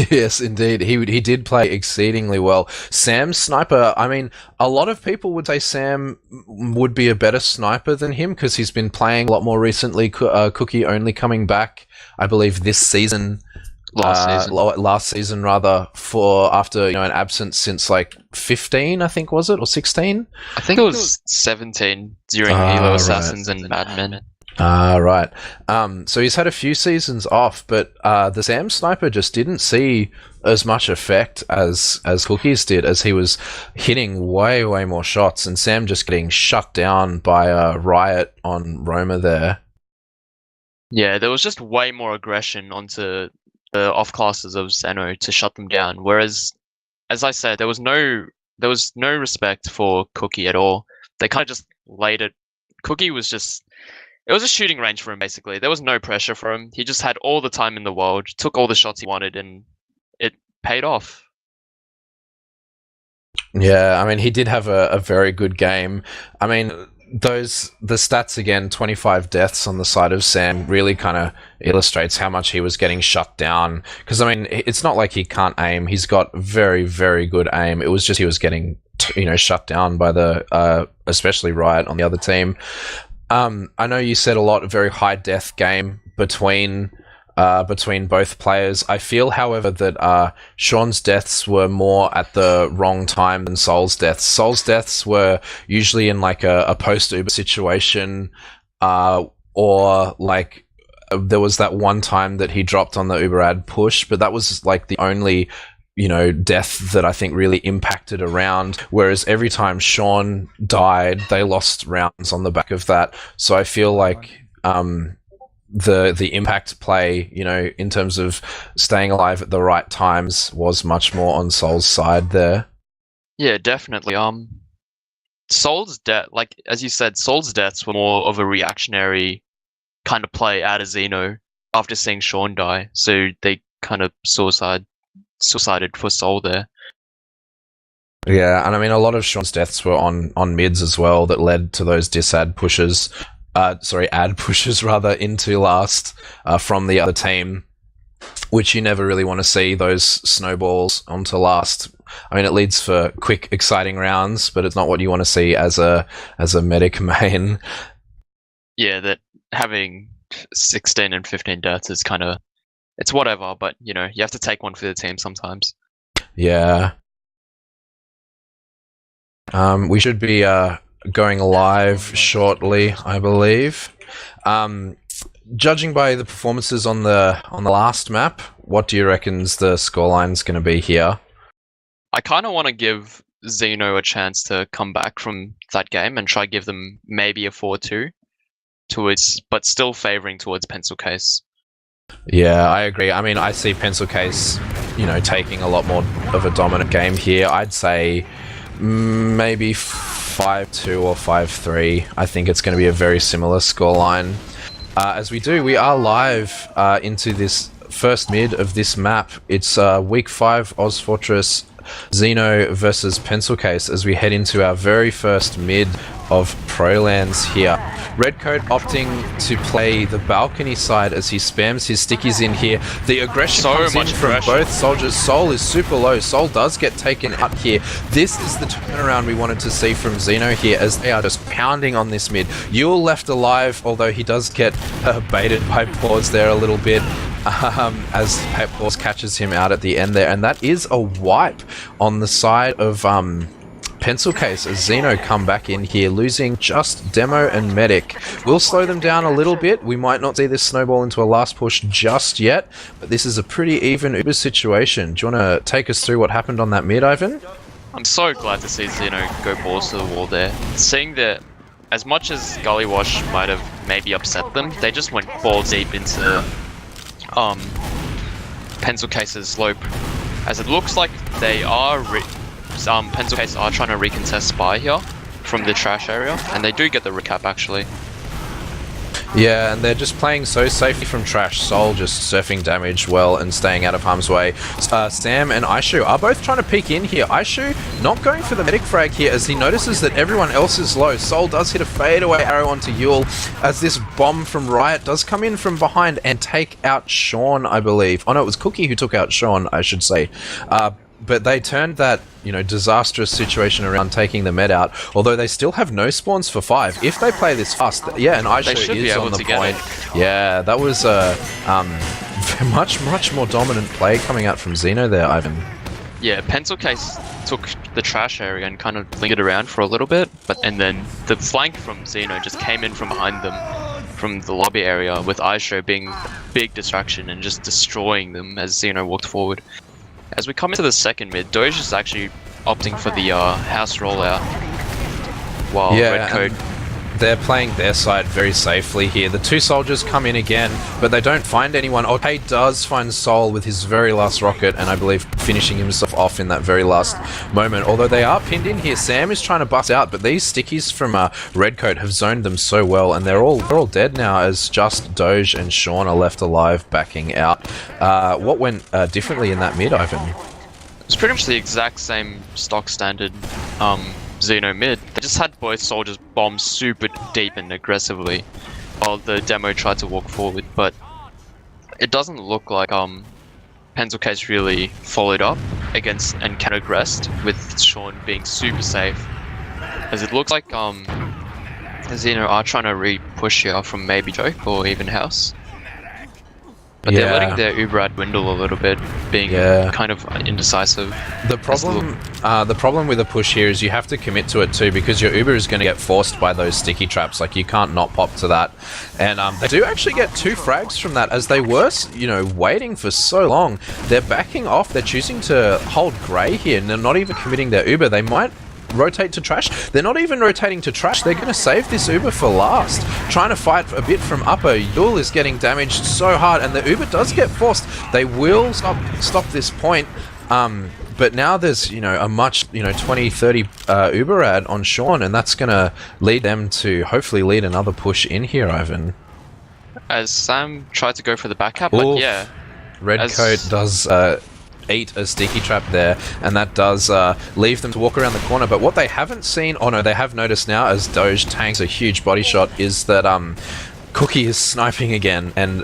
Speaker 1: Yes, indeed. He did play exceedingly well. Sam's sniper, I mean, a lot of people would say Sam would be a better sniper than him because he's been playing a lot more recently. Cookie only coming back, I believe, this season. Last season rather, for after an absence since like 15, I think, was it, or 16?
Speaker 2: I think it was 17 during Elo Assassins and Mad Men.
Speaker 1: Right. So he's had a few seasons off, but the Sam sniper just didn't see as much effect as Cookies did, as he was hitting way more shots, and Sam just getting shut down by Riot on Roma there.
Speaker 2: Yeah, there was just way more aggression onto the off classes of xeno to shut them down. Whereas, as I said, there was no respect for Cookie at all. They kind of just laid it. Cookie was it was a shooting range for him, basically. There was no pressure for him. He just had all the time in the world, took all the shots he wanted, and it paid off.
Speaker 1: Yeah, I mean, he did have a very good game. I mean, the stats again, 25 deaths on the side of Sam, really kind of illustrates how much he was getting shut down. Because, I mean, it's not like he can't aim. He's got very good aim. It was just he was getting, shut down by the, especially Riot on the other team. I know you said a lot, a very high death game between both players. I feel, however, that Sean's deaths were more at the wrong time than Soul's deaths. Soul's deaths were usually in like a post-Uber situation, or like there was that one time that he dropped on the Uber ad push, but that was like the only death that I think really impacted a round, whereas every time Sean died, they lost rounds on the back of that. So I feel like the impact play, you know, in terms of staying alive at the right times was much more on Soul's side there.
Speaker 2: Yeah, definitely. Soul's death, like as you said, Soul's deaths were more of a reactionary kind of play out of Xeno after seeing Sean die. So they kind of suicided for Soul there.
Speaker 1: Yeah, and I mean a lot of Sean's deaths were on mids as well that led to those ad pushes rather into last from the other team, which you never really want to see, those snowballs onto last. I mean, it leads for quick, exciting rounds, but it's not what you want to see as a medic main.
Speaker 2: Yeah, that having 16 and 15 deaths is kind of, it's whatever, but you know, you have to take one for the team sometimes.
Speaker 1: Yeah. We should be going live shortly, I believe. Judging by the performances on the last map, what do you reckon's the scoreline's going to be here?
Speaker 2: I kind of want to give Xeno a chance to come back from that game and try give them maybe a 4-2 but still favoring towards Pencil Case.
Speaker 1: Yeah, I agree. I mean, I see Pencil Case, you know, taking a lot more of a dominant game here. I'd say maybe 5-2 or 5-3. I think it's going to be a very similar scoreline. As we are live into this first mid of this map. It's week 5 ozfortress Xeno versus Pencil Case as we head into our very first mid of Prolands here. Redcoat opting to play the balcony side as he spams his stickies in here. The aggression comes in from both soldiers. Soul is super low. Soul does get taken out here. This is the turnaround we wanted to see from Xeno here as they are just pounding on this mid. Yule left alive, although he does get baited by Paws there a little bit. As Paws catches him out at the end there, and that is a wipe on the side of Pencil Case as Xeno come back in here, losing just Demo and Medic. We'll slow them down a little bit. We might not see this snowball into a last push just yet, but this is a pretty even Uber situation. Do you want to take us through what happened on that mid, Ivan?
Speaker 2: I'm so glad to see Xeno go balls to the wall there. Seeing that as much as Gullywash might have maybe upset them, they just went balls deep into Pencil Case's slope, as it looks like they are Pencil Case are trying to recontest Spy here from the trash area, and they do get the recap actually.
Speaker 1: Yeah, and they're just playing so safely from trash. Soul just surfing damage well and staying out of harm's way. Sam and Aishu are both trying to peek in here. Aishu not going for the medic frag here as he notices that everyone else is low. Soul does hit a fadeaway arrow onto Yule as this bomb from Riot does come in from behind and take out Sean, I believe. Oh no, it was Cookie who took out Sean, I should say. But they turned that, you know, disastrous situation around, taking the med out, although they still have no spawns for 5. If they play this fast, yeah, and Aisha is on the point. Yeah, that was a much more dominant play coming out from Xeno there, Ivan.
Speaker 2: Yeah, Pencil Case took the trash area and kind of lingered around for a little bit, and then the flank from Xeno just came in from behind them from the lobby area, with Aisha being a big distraction and just destroying them as Xeno walked forward. As we come into the second mid, Doge is actually opting for the house rollout, while Redcoat...
Speaker 1: They're playing their side very safely here. The two soldiers come in again, but they don't find anyone. Okay does find Soul with his very last rocket, and I believe finishing himself off in that very last moment. Although they are pinned in here, Sam is trying to bust out, but these stickies from Redcoat have zoned them so well, and they're all dead now as just Doge and Sean are left alive, backing out. What went differently in that mid, Ivan?
Speaker 2: It's pretty much the exact same stock standard Xeno mid. They just had both soldiers bomb super deep and aggressively while the demo tried to walk forward, but it doesn't look like Pencil Case really followed up against and counter-aggressed, with Sean being super safe, as it looks like Xeno are trying to re-push here from maybe Joke or even House. But they're letting their Uber ad dwindle a little bit, being kind of indecisive.
Speaker 1: The problem with a push here is you have to commit to it too, because your Uber is going to get forced by those sticky traps. Like, you can't not pop to that. And they do actually get 2 frags from that, as they were, you know, waiting for so long. They're backing off. They're choosing to hold grey here, and they're not even committing their Uber. They might rotate to trash. They're not even rotating to trash. They're going to save this Uber for last. Trying to fight a bit from upper. Yul is getting damaged so hard, and the Uber does get forced. They will stop this point. But now there's, a much, 20, 30 Uber ad on Sean, and that's going to lead them to hopefully lead another push in here, Ivan.
Speaker 2: As Sam tried to go for the back cap, but yeah.
Speaker 1: Redcoat does eat a sticky trap there, and that does leave them to walk around the corner. But what they haven't seen, they have noticed now as Doge tanks a huge body shot, is that Cookie is sniping again, and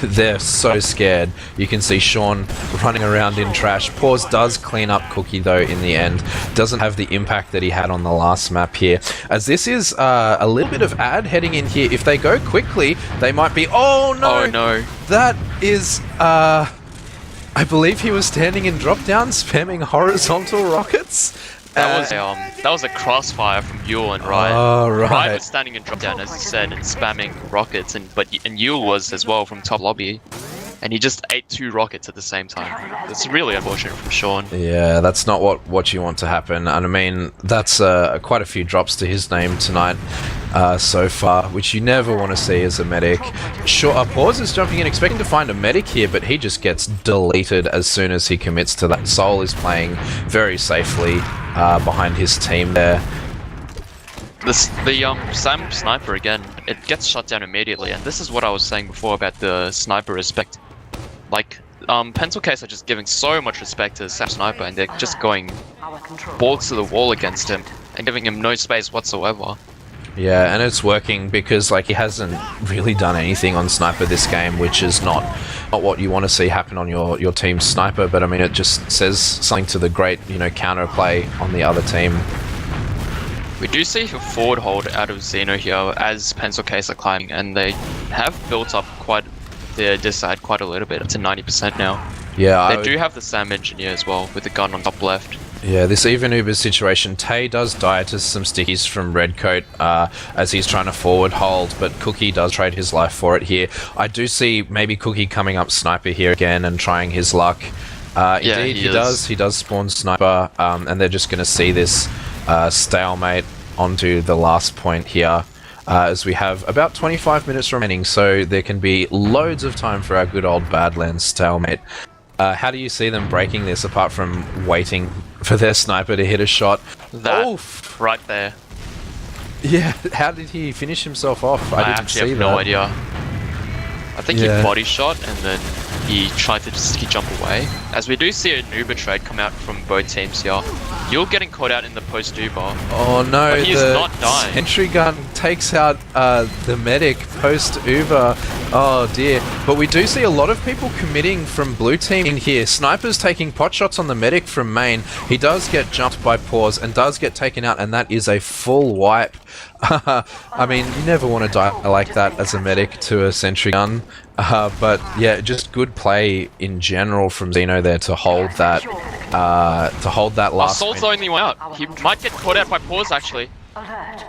Speaker 1: they're so scared. You can see Sean running around in trash. Pause does clean up Cookie though in the end. Doesn't have the impact that he had on the last map here. As this is a little bit of ad heading in here. If they go quickly, they might be... Oh no!
Speaker 2: Oh no.
Speaker 1: That is... I believe he was standing in drop down, spamming horizontal rockets.
Speaker 2: That was a crossfire from Yule and Riot.
Speaker 1: Oh, right.
Speaker 2: Riot was standing in drop down, as you said, and spamming rockets, and Yule was as well from top lobby, and he just ate 2 rockets at the same time. It's really unfortunate from Sean.
Speaker 1: Yeah, that's not what you want to happen, and I mean that's quite a few drops to his name tonight so far, which you never want to see as a medic. Sure, Pause is jumping in expecting to find a medic here, but he just gets deleted as soon as he commits to that. Soul is playing very safely behind his team there.
Speaker 2: The Sam sniper again, it gets shut down immediately, and this is what I was saying before about the sniper respect. Like, Pencil Case are just giving so much respect to Sam Sniper, and they're just going balls to the wall against him and giving him no space whatsoever.
Speaker 1: Yeah, and it's working because he hasn't really done anything on Sniper this game, which is not what you want to see happen on your team's Sniper. But I mean, it just says something to the great counter play on the other team.
Speaker 2: We do see a forward hold out of Xeno here as Pencil Case are climbing, and they have built up their dis side quite a little bit, up to 90% now.
Speaker 1: Yeah,
Speaker 2: they do have the Sam Engineer as well with the gun on top left.
Speaker 1: Yeah, this even Uber situation, Tay does die to some stickies from Redcoat as he's trying to forward hold, but Cookie does trade his life for it here. I do see maybe Cookie coming up Sniper here again and trying his luck. Indeed, he does. He does spawn Sniper, and they're just going to see this stalemate onto the last point here. As we have about 25 minutes remaining, so there can be loads of time for our good old Badlands stalemate. How do you see them breaking this apart from waiting for their sniper to hit a shot?
Speaker 2: That right there.
Speaker 1: Yeah, how did he finish himself off? I didn't
Speaker 2: actually have no idea. I think he body shot and then he tried to sticky jump away. As we do see an Uber trade come out from both teams here. You're getting caught out in the post Uber.
Speaker 1: Oh no,
Speaker 2: but he's not dying.
Speaker 1: Entry gun takes out the medic post Uber. Oh dear. But we do see a lot of people committing from blue team in here. Sniper's taking pot shots on the medic from main. He does get jumped by Pause and does get taken out, and that is a full wipe. I mean, you never want to die like that as a medic to a sentry gun. But yeah, just good play in general from Xeno there to hold that last.
Speaker 2: Soul's the only one out. He might get caught out by Pause actually.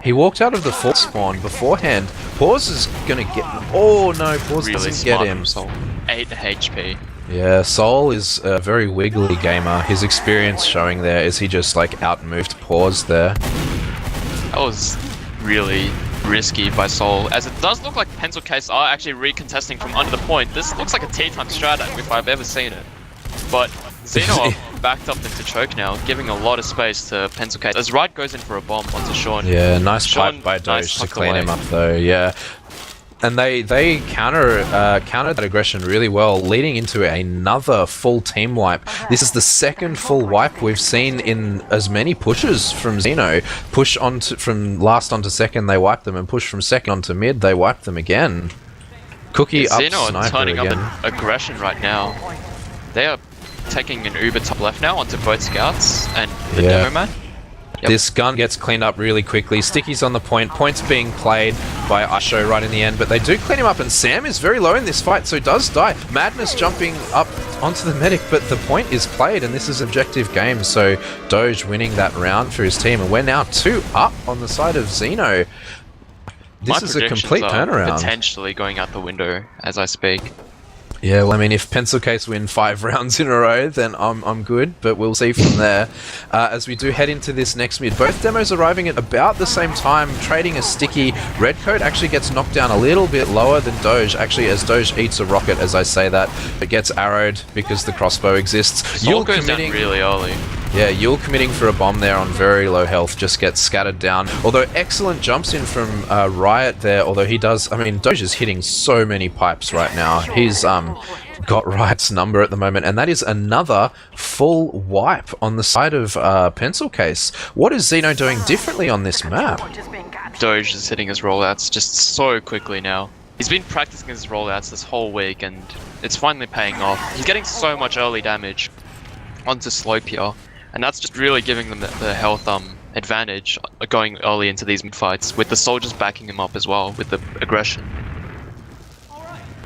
Speaker 1: He walked out of the full spawn beforehand. Pause is gonna get. Oh no, Pause
Speaker 2: really
Speaker 1: doesn't get him.
Speaker 2: Soul. 8 HP.
Speaker 1: Yeah, Soul is a very wiggly gamer. His experience showing there is he just outmoved Pause there.
Speaker 2: That was really risky by Soul, as it does look like Pencil Case are actually recontesting from under the point. This looks like a T-time strat if I've ever seen it. But Xeno are backed up into choke now, giving a lot of space to Pencil Case as Riot goes in for a bomb onto Sean.
Speaker 1: Yeah, nice pipe by Doge to clean him up though, yeah. And they counter that aggression really well, leading into another full team wipe. This is the second full wipe we've seen in as many pushes from Xeno. Push from last onto second, they wipe them, and push from second onto mid, they wipe them again. Cookie up
Speaker 2: Xeno
Speaker 1: Sniper
Speaker 2: are turning
Speaker 1: again.
Speaker 2: up an aggression right now. They are taking an Uber top left now onto both scouts and the demo man. Yep.
Speaker 1: This gun gets cleaned up really quickly. Sticky's on the point. Point's being played by Usho right in the end, but they do clean him up, and Sam is very low in this fight, so does die. Madness jumping up onto the medic, but the point is played, and this is objective game, so Doge winning that round for his team, and we're now 2 up on the side of Xeno. This is a complete turnaround.
Speaker 2: Potentially going out the window as I speak.
Speaker 1: Yeah, well, I mean, if Pencil Case win 5 rounds in a row, then I'm good, but we'll see from there. As we do head into this next mid, both demos arriving at about the same time, trading a sticky. Redcoat actually gets knocked down a little bit lower than Doge, actually, as Doge eats a rocket as I say that. It gets arrowed because the crossbow exists.
Speaker 2: Soul goes down really early.
Speaker 1: Yeah, Yule committing for a bomb there on very low health, just gets scattered down. Although excellent jumps in from Riot there, although he does, I mean, Doge is hitting so many pipes right now. He's got Riot's number at the moment, and that is another full wipe on the side of Pencil Case. What is Xeno doing differently on this map?
Speaker 2: Doge is hitting his rollouts just so quickly now. He's been practicing his rollouts this whole week, and it's finally paying off. He's getting so much early damage onto Slope here. And that's just really giving them the health advantage going early into these fights, with the soldiers backing him up as well with the aggression.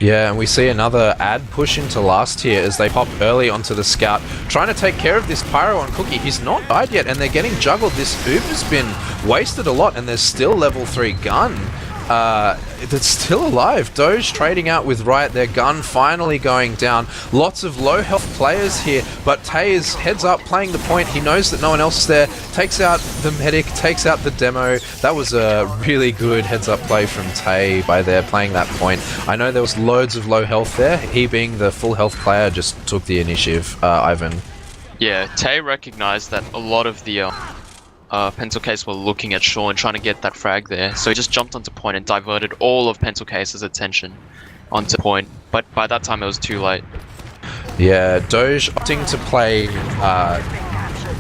Speaker 1: Yeah, and we see another ad push into last here as they pop early onto the scout, trying to take care of this Pyro on Cookie. He's not died yet, and they're getting juggled. This Uber's been wasted a lot, and there's still level 3 gun that's still alive. Doge trading out with Riot, their gun finally going down. Lots of low health players here, but Tay is heads up playing the point. He knows that no one else is there, takes out the medic, takes out the demo. That was a really good heads up play from Tay by there playing that point. I know there was loads of low health there. He being the full health player just took the initiative, Ivan.
Speaker 2: Yeah, Tay recognized that a lot of the Pencil Case were looking at Sean, trying to get that frag there, so he just jumped onto point and diverted all of Pencil Case's attention onto point, but by that time it was too late.
Speaker 1: Yeah, Doge opting to play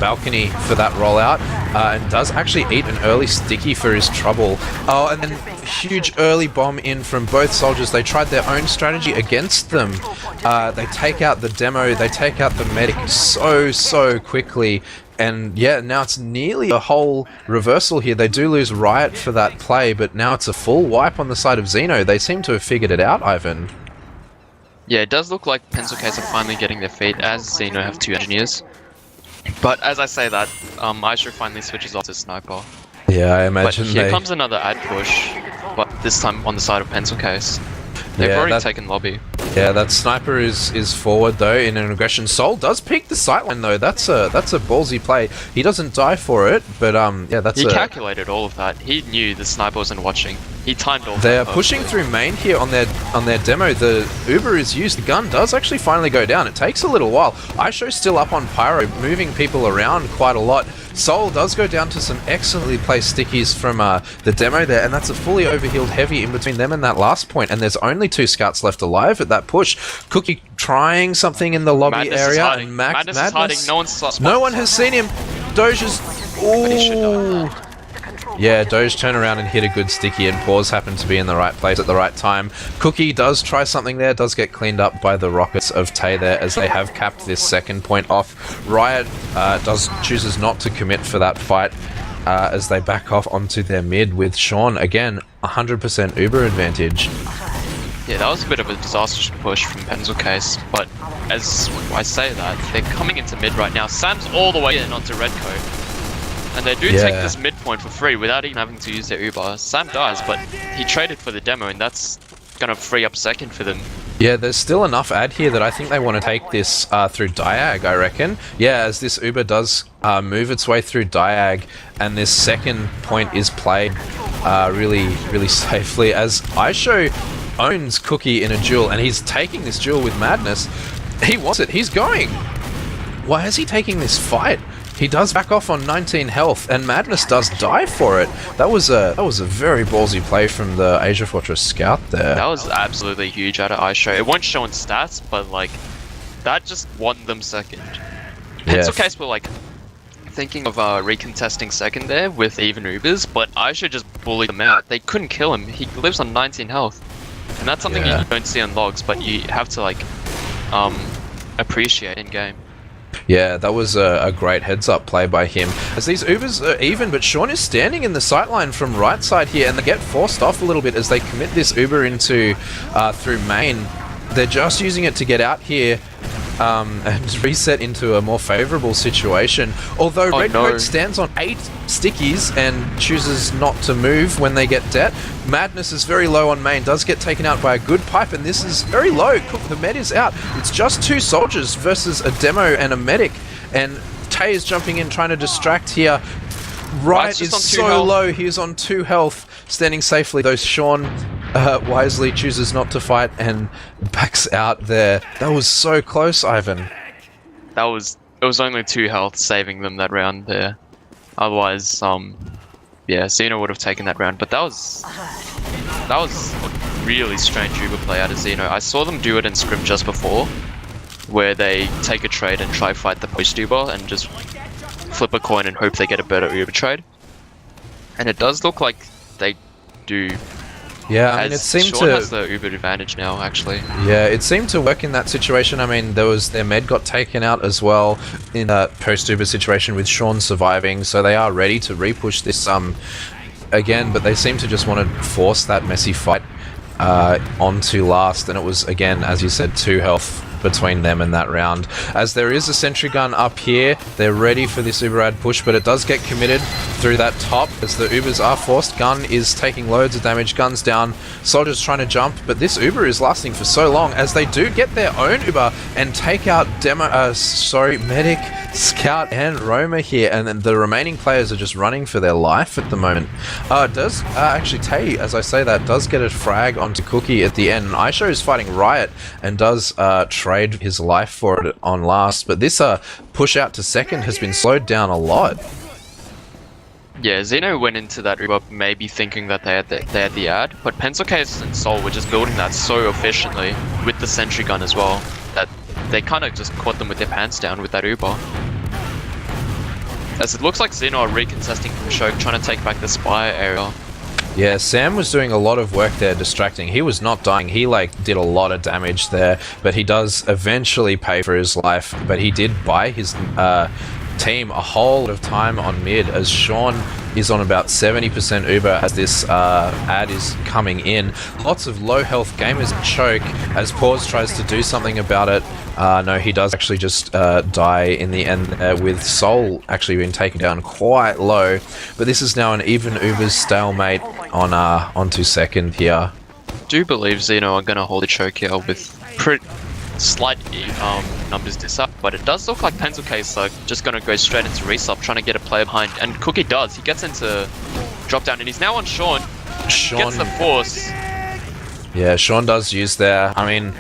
Speaker 1: balcony for that rollout, and does actually eat an early sticky for his trouble. Oh, and then huge early bomb in from both soldiers. They tried their own strategy against them. They take out the demo, they take out the medic so quickly. And yeah, now it's nearly a whole reversal here. They do lose Riot for that play, but now it's a full wipe on the side of Xeno. They seem to have figured it out, Ivan.
Speaker 2: Yeah, it does look like Pencil Case are finally getting their feet, as Xeno have 2 engineers. But as I say that, Aisha finally switches off to Sniper.
Speaker 1: Yeah, I imagine
Speaker 2: but here comes another ad push, but this time on the side of Pencil Case. They've already taken lobby.
Speaker 1: Yeah, that Sniper is forward though in an aggression. Soul does peek the sightline though. That's a ballsy play. He doesn't die for it, but yeah, that's.
Speaker 2: He calculated all of that. He knew the Sniper wasn't watching. He timed all.
Speaker 1: They are pushing through main here on their demo. The Uber is used. The gun does actually finally go down. It takes a little while. Aisho's still up on Pyro, moving people around quite a lot. Soul does go down to some excellently placed stickies from the demo there, and that's a fully overhealed heavy in between them and that last point, and there's only 2 scouts left alive at that push. Cookie trying something in the lobby area, and
Speaker 2: Madness is hiding.
Speaker 1: No one has seen him. Doge is... Ooh. Yeah, Doge turn around and hit a good sticky, and Paws happened to be in the right place at the right time. Cookie does try something there, does get cleaned up by the rockets of Tay there, as they have capped this second point off. Riot chooses not to commit for that fight, as they back off onto their mid with Sean. Again, 100% Uber advantage.
Speaker 2: Yeah, that was a bit of a disastrous push from Pencil Case, but as I say that, they're coming into mid right now. Sam's all the way in onto Redcoat. And they do take this midpoint for free without even having to use their Uber. Sam dies, but he traded for the demo, and that's gonna free up second for them.
Speaker 1: Yeah, there's still enough ad here that I think they want to take this through Diag, I reckon. Yeah, as this Uber does move its way through Diag, and this second point is played really safely, as Aisho owns Cookie in a duel, and he's taking this duel with Madness. He wants it, he's going! Why is he taking this fight? He does back off on 19 health, and Madness does die for it. That was a very ballsy play from the Asia Fortress scout there.
Speaker 2: That was absolutely huge out of Aisho. It won't show in stats, but like, that just won them second. Pencil Case were like thinking of recontesting second there with even Ubers, but Aisho just bullied them out. They couldn't kill him. He lives on 19 health, and that's something you don't see on logs, but you have to like appreciate in game.
Speaker 1: Yeah, that was a great heads-up play by him. As these Ubers are even, but Sean is standing in the sightline from right side here, and they get forced off a little bit as they commit this Uber into through main. They're just using it to get out here. and reset into a more favourable situation. Although Redcoat stands on 8 stickies and chooses not to move when they get det. Madness is very low on main, does get taken out by a good pipe, and this is very low. The med is out. It's just 2 soldiers versus a demo and a medic, and Tay is jumping in trying to distract here. Right is so low, he is on 2 health, standing safely, though Sean wisely chooses not to fight and backs out there. That was so close, Ivan.
Speaker 2: It was only 2 health saving them that round there. Otherwise, yeah, xeno would have taken that round, but that was a really strange Uber play out of xeno. I saw them do it in scrim just before, where they take a trade and try fight the post Uber and just flip a coin and hope they get a better Uber trade. And it does look like they do.
Speaker 1: Yeah, I mean, it seemed
Speaker 2: Sean has the Uber advantage now, actually.
Speaker 1: Yeah, it seemed to work in that situation. I mean, their med got taken out as well in that post-Uber situation with Sean surviving, so they are ready to repush this again, but they seem to just want to force that messy fight onto last, and it was, again, as you said, 2 health between them and that round. As there is a sentry gun up here, they're ready for this Uber ad push, but it does get committed through that top as the Ubers are forced. Gun is taking loads of damage, guns down, soldiers trying to jump, but this Uber is lasting for so long as they do get their own Uber and take out medic, scout and roamer here, and then the remaining players are just running for their life at the moment. Actually Tay, as I say that, does get a frag onto Cookie at the end, and Aisho is fighting Riot and does trade his life for it on last, but this push out to second has been slowed down a lot.
Speaker 2: Yeah, xeno went into that Uber maybe thinking that they had the ad, but Pencil Case and Soul were just building that so efficiently with the sentry gun as well that they kind of just caught them with their pants down with that Uber. As it looks like xeno are recontesting from Choke, trying to take back the Spire area.
Speaker 1: Yeah, Sam was doing a lot of work there distracting. He was not dying. He did a lot of damage there, but he does eventually pay for his life. But he did buy his team a whole lot of time on mid, as Sean is on about 70% Uber as this ad is coming in. Lots of low health gamers choke as Pause tries to do something about it. No, he does actually just die in the end with Soul actually being taken down quite low. But this is now an even Uber's stalemate onto second here.
Speaker 2: I do believe xeno are going to hold the choke here with pretty slight numbers this up, but it does look like Pencil Case are just going to go straight into resub, trying to get a player behind, and Cookie does. He gets into drop down and he's now on Sean. Sean gets the force.
Speaker 1: Yeah, Sean does use there. I mean,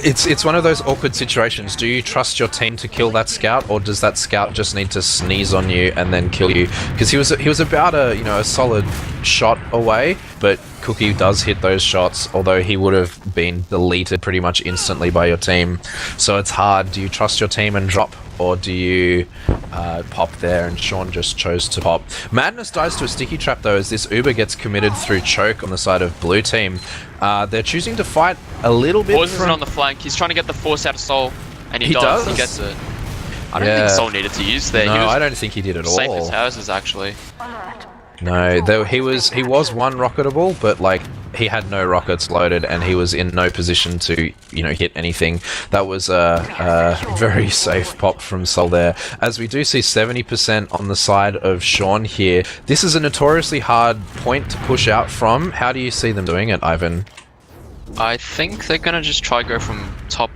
Speaker 1: it's one of those awkward situations. Do you trust your team to kill that scout, or does that scout just need to sneeze on you and then kill you? Because he was about a solid shot away, but Cookie does hit those shots, although he would have been deleted pretty much instantly by your team. So it's hard. Do you trust your team and drop, or do you pop there? And Sean just chose to pop. Madness dies to a sticky trap though, as this Uber gets committed through choke on the side of blue team. They're choosing to fight a little bit.
Speaker 2: Pause isn't on the flank. He's trying to get the force out of Soul, and he does. He gets it. I don't think Soul needed to use there.
Speaker 1: No, I don't think he did at all.
Speaker 2: Safe as houses, actually.
Speaker 1: No, though he was one rocketable, but he had no rockets loaded and he was in no position to hit anything. That was a very safe pop from Sol there. As we do see 70% on the side of Sean here. This is a notoriously hard point to push out from. How do you see them doing it, Ivan?
Speaker 2: I think they're gonna just try go from top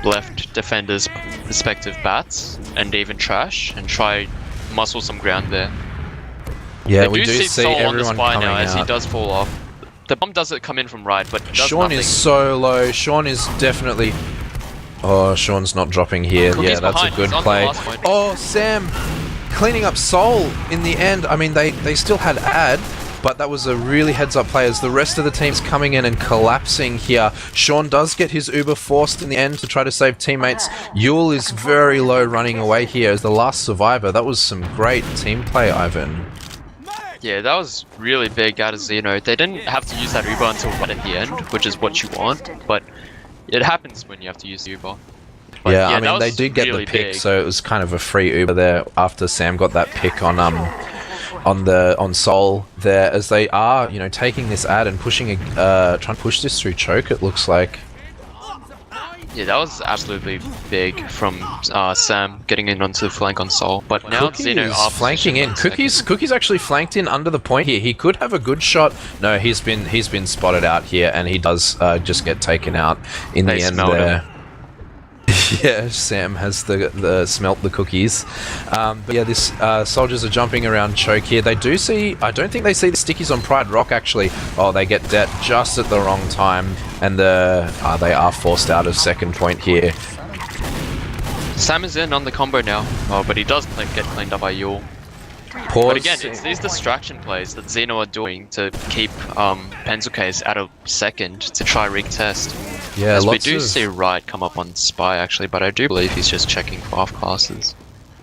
Speaker 2: left defenders' respective bats and even trash and try muscle some ground there.
Speaker 1: Yeah, we do see everyone coming
Speaker 2: now, as
Speaker 1: out.
Speaker 2: He does fall off. The bomb doesn't come in from right, but does
Speaker 1: Sean
Speaker 2: nothing.
Speaker 1: is so low. Sean is definitely... Oh, Sean's not dropping here.
Speaker 2: Cookie's
Speaker 1: yeah, that's
Speaker 2: behind.
Speaker 1: a good
Speaker 2: He's
Speaker 1: play.
Speaker 2: Oh,
Speaker 1: Sam cleaning up Soul in the end. I mean, they still had ad, but that was a really heads-up play as the rest of the team's coming in and collapsing here. Sean does get his Uber forced in the end to try to save teammates. Yule is very low running away here as the last survivor. That was some great team play, Ivan.
Speaker 2: Yeah, that was really big out of xeno. They didn't have to use that Uber until right at the end, which is what you want, but it happens when you have to use the Uber. But
Speaker 1: yeah, I mean, they did get
Speaker 2: really
Speaker 1: the pick,
Speaker 2: big.
Speaker 1: so it was kind of a free Uber there after Sam got that pick on Soul there, as they are, taking this ad and pushing trying to push this through choke, it looks like.
Speaker 2: Yeah, that was absolutely big from Sam getting in onto the flank on Sol. But now
Speaker 1: Cookie
Speaker 2: Xeno
Speaker 1: is
Speaker 2: are
Speaker 1: flanking in. Cookie's actually flanked in under the point here. He could have a good shot. No, he's been spotted out here, and he does just get taken out in the end there. Yeah, Sam has the smelt the cookies. But yeah, this soldiers are jumping around choke here. They do see, I don't think they see the stickies on Pride Rock actually. Oh, they get det just at the wrong time, and they are forced out of second point here.
Speaker 2: Sam is in on the combo now. Oh, but he does get cleaned up by Yule.
Speaker 1: Pause.
Speaker 2: But again, it's these distraction plays that Xeno are doing to keep Pencil Case at a second to try rig test.
Speaker 1: Yeah,
Speaker 2: as we do see Wright come up on Spy actually, but I do believe he's just checking for half classes.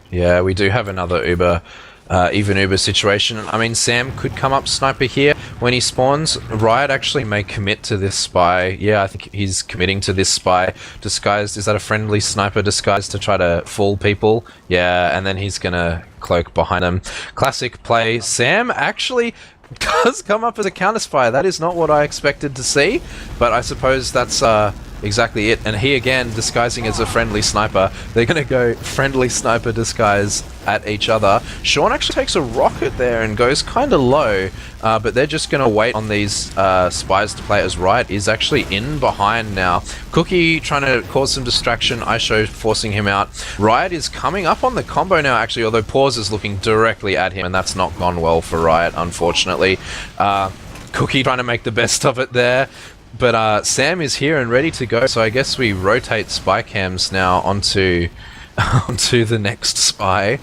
Speaker 1: Yeah, we do have another even Uber situation. I mean, Sam could come up sniper here when he spawns. Riot actually may commit to this spy. Yeah, I think he's committing to this spy disguised. Is that a friendly sniper disguised to try to fool people? Yeah, and then he's gonna cloak behind him. Classic play. Sam actually does come up as a counter spy. That is not what I expected to see, but I suppose that's exactly it. And he again disguising as a friendly sniper. They're gonna go friendly sniper disguise at each other. Sean actually takes a rocket there and goes kind of low, but they're just gonna wait on these spies to play as Riot is actually in behind now. Cookie trying to cause some distraction, ISO forcing him out. Riot is coming up on the combo now actually, although Pause is looking directly at him, and that's not gone well for Riot, unfortunately. Cookie trying to make the best of it there. But Sam is here and ready to go, so I guess we rotate spy cams now onto the next spy.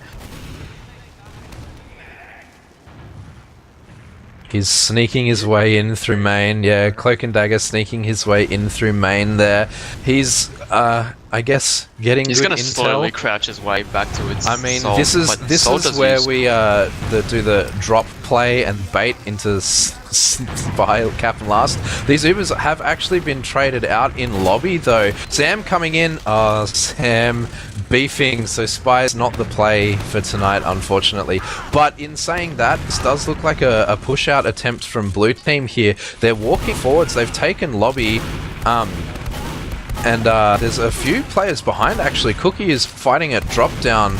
Speaker 1: He's sneaking his way in through main. Yeah, Cloak and Dagger sneaking his way in through main there. He's, I guess, getting
Speaker 2: He's
Speaker 1: good
Speaker 2: gonna
Speaker 1: intel.
Speaker 2: slowly crouch his way back towards
Speaker 1: I mean,
Speaker 2: Sol,
Speaker 1: this is where we do the drop play and bait into spy cap and last. These Ubers have actually been traded out in lobby though. Sam coming in. Oh, Sam beefing, so Spy is not the play for tonight, unfortunately. But in saying that, this does look like a push-out attempt from Blue Team here. They're walking forwards, they've taken lobby, and there's a few players behind, actually. Cookie is fighting at drop-down,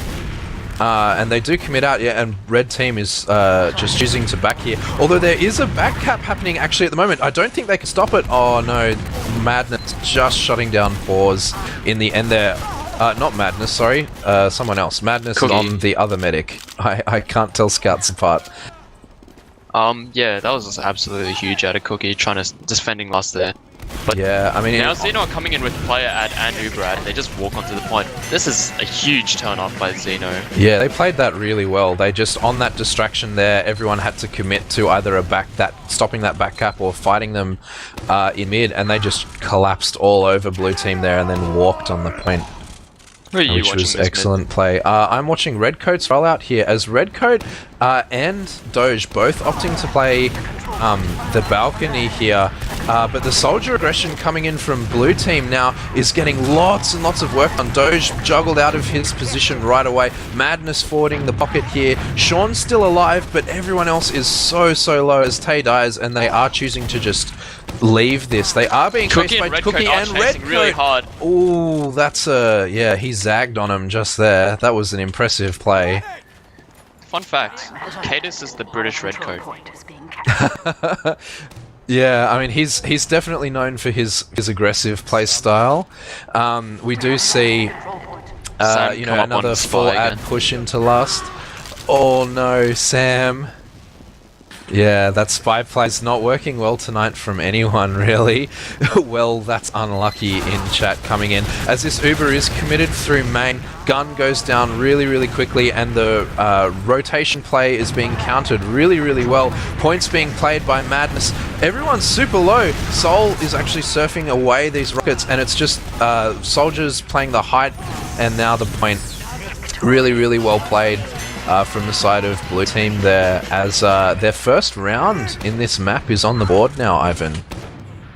Speaker 1: and they do commit out, yeah, and Red Team is just choosing to back here. Although there is a back cap happening, actually, at the moment. I don't think they can stop it. Oh, no. Madness just shutting down Pause in the end there. Not Madness, sorry. Someone else. Madness
Speaker 2: Cookie.
Speaker 1: is on the other medic. I can't tell scouts apart.
Speaker 2: Yeah, that was absolutely huge out of Cookie, trying to defending last there. But
Speaker 1: yeah, I mean...
Speaker 2: now Xeno are coming in with player ad and Uber ad, they just walk onto the point. This is a huge turn off by Xeno.
Speaker 1: Yeah, they played that really well. They just, on that distraction there, everyone had to commit to either stopping that back cap or fighting them in mid, and they just collapsed all over Blue Team there and then walked on the point. Which was excellent play. I'm watching Redcoat's rollout here as Redcoat and Doge both opting to play the balcony here, but the soldier aggression coming in from Blue Team now is getting lots and lots of work on. Doge juggled out of his position right away. Madness forwarding the pocket here. Sean's still alive, but everyone else is so low as Tay dies, and they are choosing to just leave this. They are being chased by Cookie and Redcoat.
Speaker 2: Really hard.
Speaker 1: Ooh, that's yeah, he zagged on him just there. That was an impressive play.
Speaker 2: Fun fact, Cadus is the British Redcoat.
Speaker 1: Yeah, I mean, he's definitely known for his aggressive play style. We do see another full ad push into last. Oh no, Sam. Yeah, that spy play's not working well tonight from anyone, really. Well, that's unlucky in chat coming in. As this Uber is committed through main, gun goes down really quickly, and the rotation play is being countered really well. Points being played by Madness. Everyone's super low. Sol is actually surfing away these rockets, and it's just soldiers playing the height, and now the point. Really well played. From the side of Blue Team there, as their first round in this map is on the board now, Ivan.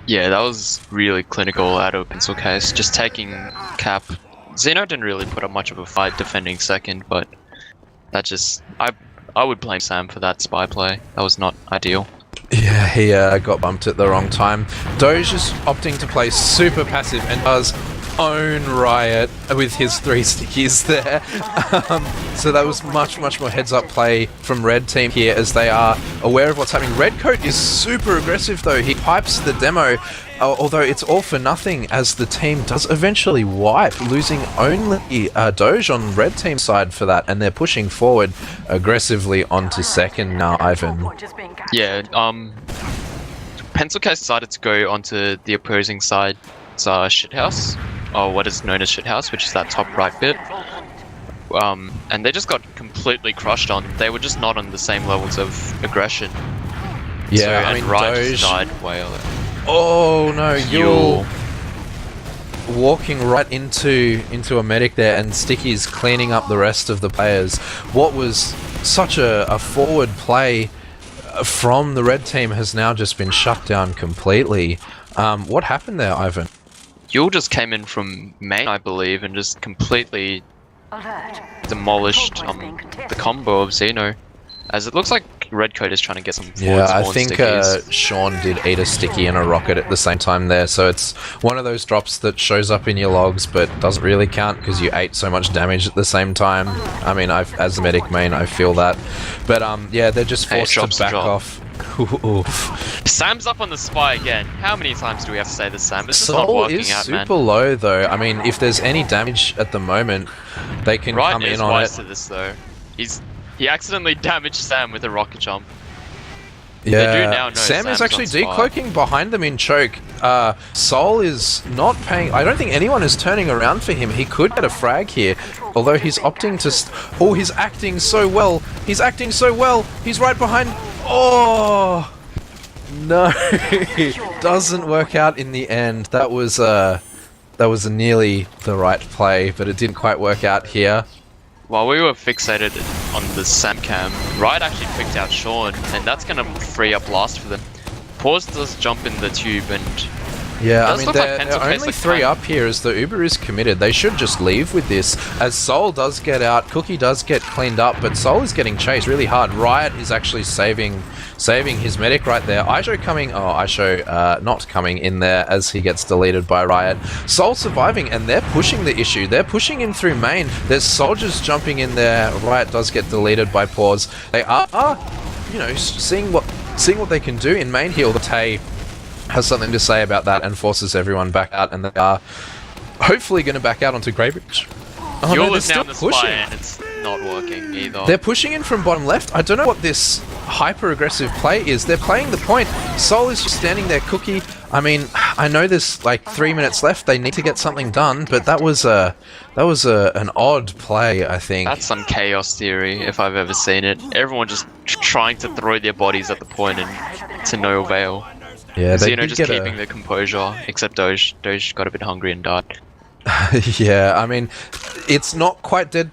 Speaker 2: Yeah, that was really clinical out of Pencil Case, just taking cap. Xeno didn't really put up much of a fight defending second, but that just... I would blame Sam for that spy play. That was not ideal.
Speaker 1: Yeah, he got bumped at the wrong time. Doge is opting to play super passive and does own Riot with his 3 stickies there. So that was much more heads-up play from Red Team here, as they are aware of what's happening. Redcoat is super aggressive though. He pipes the demo, although it's all for nothing, as the team does eventually wipe, losing only Doge on Red Team's side for that, and they're pushing forward aggressively onto second now, Ivan.
Speaker 2: Yeah, Pencil Case decided to go onto the opposing side's shithouse, or what is known as shithouse, which is that top right bit. And they just got completely crushed on. They were just not on the same levels of aggression.
Speaker 1: Yeah,
Speaker 2: so,
Speaker 1: I
Speaker 2: and
Speaker 1: mean,
Speaker 2: Riot
Speaker 1: Doge...
Speaker 2: just died way early.
Speaker 1: Oh no, you're walking right into a medic there, and Sticky's cleaning up the rest of the players. What was such a forward play from the red team has now just been shut down completely. What happened there, Ivan?
Speaker 2: Yule just came in from main, I believe, and just completely demolished the combo of Xeno. As it looks like Redcoat is trying to get some
Speaker 1: Yeah, I
Speaker 2: spawn
Speaker 1: think Sean did eat a sticky and a rocket at the same time there, so it's one of those drops that shows up in your logs but doesn't really count because you ate so much damage at the same time. I mean, as a medic main, I feel that. But yeah, they're just forced to back off.
Speaker 2: Sam's up on the spy again. How many times do we have to say this, Sam? It's just not
Speaker 1: Soul
Speaker 2: working
Speaker 1: is
Speaker 2: out, man.
Speaker 1: super low though. I mean, if there's any damage at the moment, they can come in on it.
Speaker 2: To this though. He accidentally damaged Sam with a rocket jump.
Speaker 1: Yeah,
Speaker 2: they do now know
Speaker 1: Sam
Speaker 2: Sam's
Speaker 1: is actually
Speaker 2: on spy.
Speaker 1: decloaking behind them in choke. Soul is not paying. I don't think anyone is turning around for him. He could get a frag here, although he's opting to. Oh, he's acting so well. He's acting so well. He's right behind. Oh no, doesn't work out in the end. That was nearly the right play, but it didn't quite work out here.
Speaker 2: While we were fixated on the Sam cam, Riot actually picked out Sean, and that's gonna free up Blast for them. Pause does jump in the tube, and
Speaker 1: yeah, I mean,
Speaker 2: look
Speaker 1: they're
Speaker 2: like
Speaker 1: only 3 up here as the Uber is committed. They should just leave with this, as Soul does get out, Cookie does get cleaned up, but Soul is getting chased really hard. Riot is actually saving his medic right there. Aisho not coming in there as he gets deleted by Riot. Soul surviving, and they're pushing the issue. They're pushing in through main. There's soldiers jumping in there. Riot does get deleted by Pause. They are seeing what they can do in main here. The Tay has something to say about that and forces everyone back out, and they are hopefully going to back out onto Greybridge. Oh,
Speaker 2: Yule
Speaker 1: no,
Speaker 2: is
Speaker 1: they're
Speaker 2: now
Speaker 1: still
Speaker 2: the spy,
Speaker 1: pushing.
Speaker 2: and it's not working either.
Speaker 1: They're pushing in from bottom left. I don't know what this hyper-aggressive play is. They're playing the point. Soul is just standing there, Cookie. I mean, I know there's like 3 minutes left. They need to get something done, but that was an odd play, I think.
Speaker 2: That's some chaos theory, if I've ever seen it. Everyone just trying to throw their bodies at the point and to no avail.
Speaker 1: Yeah, they
Speaker 2: Xeno just keeping their composure, except Doge. Doge got a bit hungry and died.
Speaker 1: Yeah, I mean, it's not quite dead.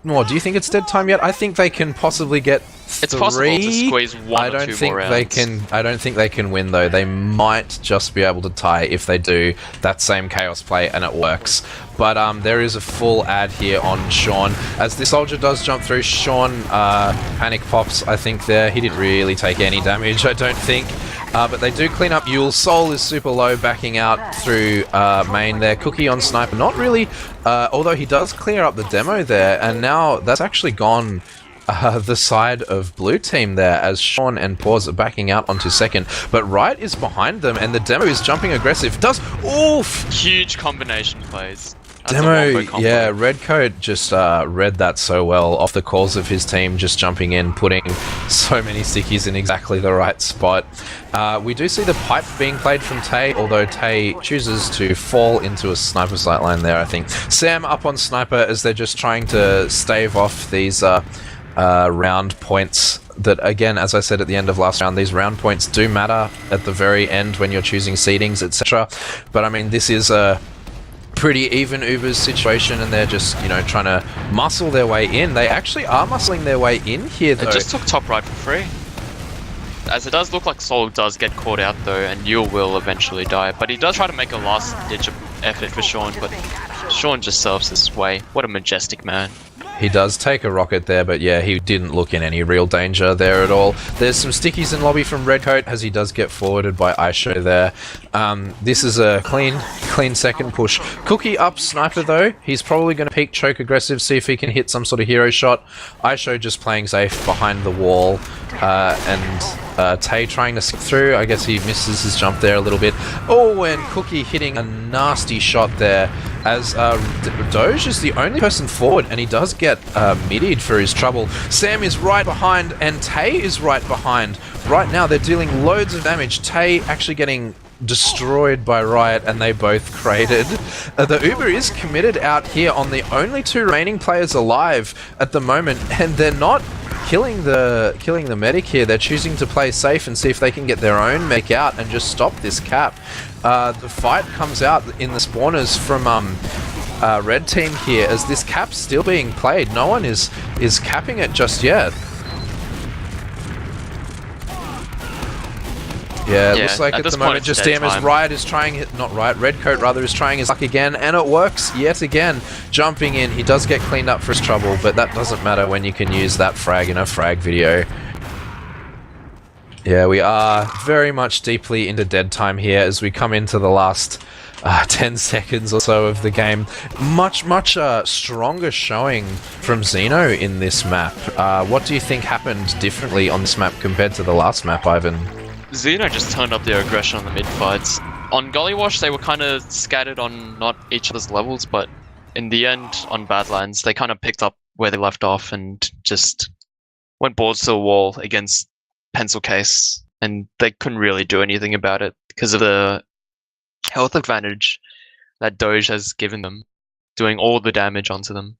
Speaker 1: No, do you think it's dead time yet? I think they can possibly get 3.
Speaker 2: It's possible to squeeze one or two more rounds.
Speaker 1: I don't think they can win though. They might just be able to tie if they do that same chaos play and it works. But there is a full ad here on Sean. As the soldier does jump through, Sean panic pops, I think there. He didn't really take any damage, I don't think. But they do clean up Yule. Soul is super low, backing out through main there. Cookie on Sniper, not really, although he does clear up the demo there. And now that's actually gone the side of blue team there, as Sean and Pause are backing out onto second. But Riot is behind them, and the demo is jumping aggressive. Oof!
Speaker 2: Huge combination plays.
Speaker 1: Demo, yeah, Redcoat just read that so well off the calls of his team, just jumping in, putting so many stickies in exactly the right spot. We do see the pipe being played from Tay, although Tay chooses to fall into a sniper sight line there, I think. Sam up on Sniper as they're just trying to stave off these round points that, again, as I said at the end of last round, these round points do matter at the very end when you're choosing seedings, etc. But I mean, this is a pretty even Ubers situation, and they're just, trying to muscle their way in. They actually are muscling their way in here, though.
Speaker 2: They just took top right for free. as it does look like Sol does get caught out though, and Yule will eventually die. But he does try to make a last-ditch effort for Sean, but Sean just surfs his way. What a majestic man.
Speaker 1: He does take a rocket there, but yeah, he didn't look in any real danger there at all. There's some stickies in lobby from Redcoat as he does get forwarded by Aisho there. This is a clean second push. Cookie up Sniper though. He's probably going to peek choke aggressive, see if he can hit some sort of hero shot. Aisho just playing safe behind the wall, and Tay trying to skip through. I guess he misses his jump there a little bit. Oh, and Cookie hitting a nasty shot there. As Doge is the only person forward, and he does get middied for his trouble. Sam is right behind, and Tay is right behind. Right now, they're dealing loads of damage. Tay actually getting destroyed by Riot, and they both crated. The Uber is committed out here on the only two remaining players alive at the moment, and they're not killing the medic here. They're choosing to play safe and see if they can get their own medic out and just stop this cap. The fight comes out in the spawners from red team here as this cap's still being played. No one is capping it just yet. Yeah, it looks like at the moment just DM as Riot is trying, not Riot, Redcoat rather is trying his luck again, and it works yet again. Jumping in, he does get cleaned up for his trouble, but that doesn't matter when you can use that frag in a frag video. Yeah, we are very much deeply into dead time here as we come into the last 10 seconds or so of the game. Much stronger showing from Xeno in this map. What do you think happened differently on this map compared to the last map, Ivan?
Speaker 2: Xeno just turned up their aggression on the mid fights. On Gullywash, they were kind of scattered on not each other's levels, but in the end, on Badlands, they kind of picked up where they left off and just went balls to the wall against Pencil Case, and they couldn't really do anything about it because of the health advantage that Doge has given them, doing all the damage onto them.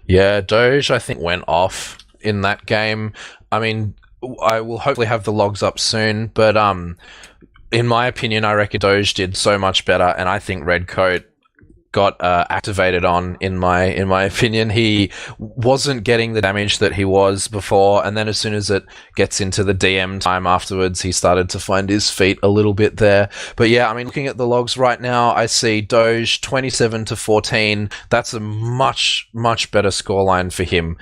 Speaker 1: Yeah, Doge, I think, went off in that game. I mean, I will hopefully have the logs up soon, but in my opinion, I reckon Doge did so much better, and I think Redcoat got activated on. In my opinion, he wasn't getting the damage that he was before, and then as soon as it gets into the DM time afterwards, he started to find his feet a little bit there. But yeah, I mean, looking at the logs right now, I see Doge 27-14. That's a much better scoreline for him.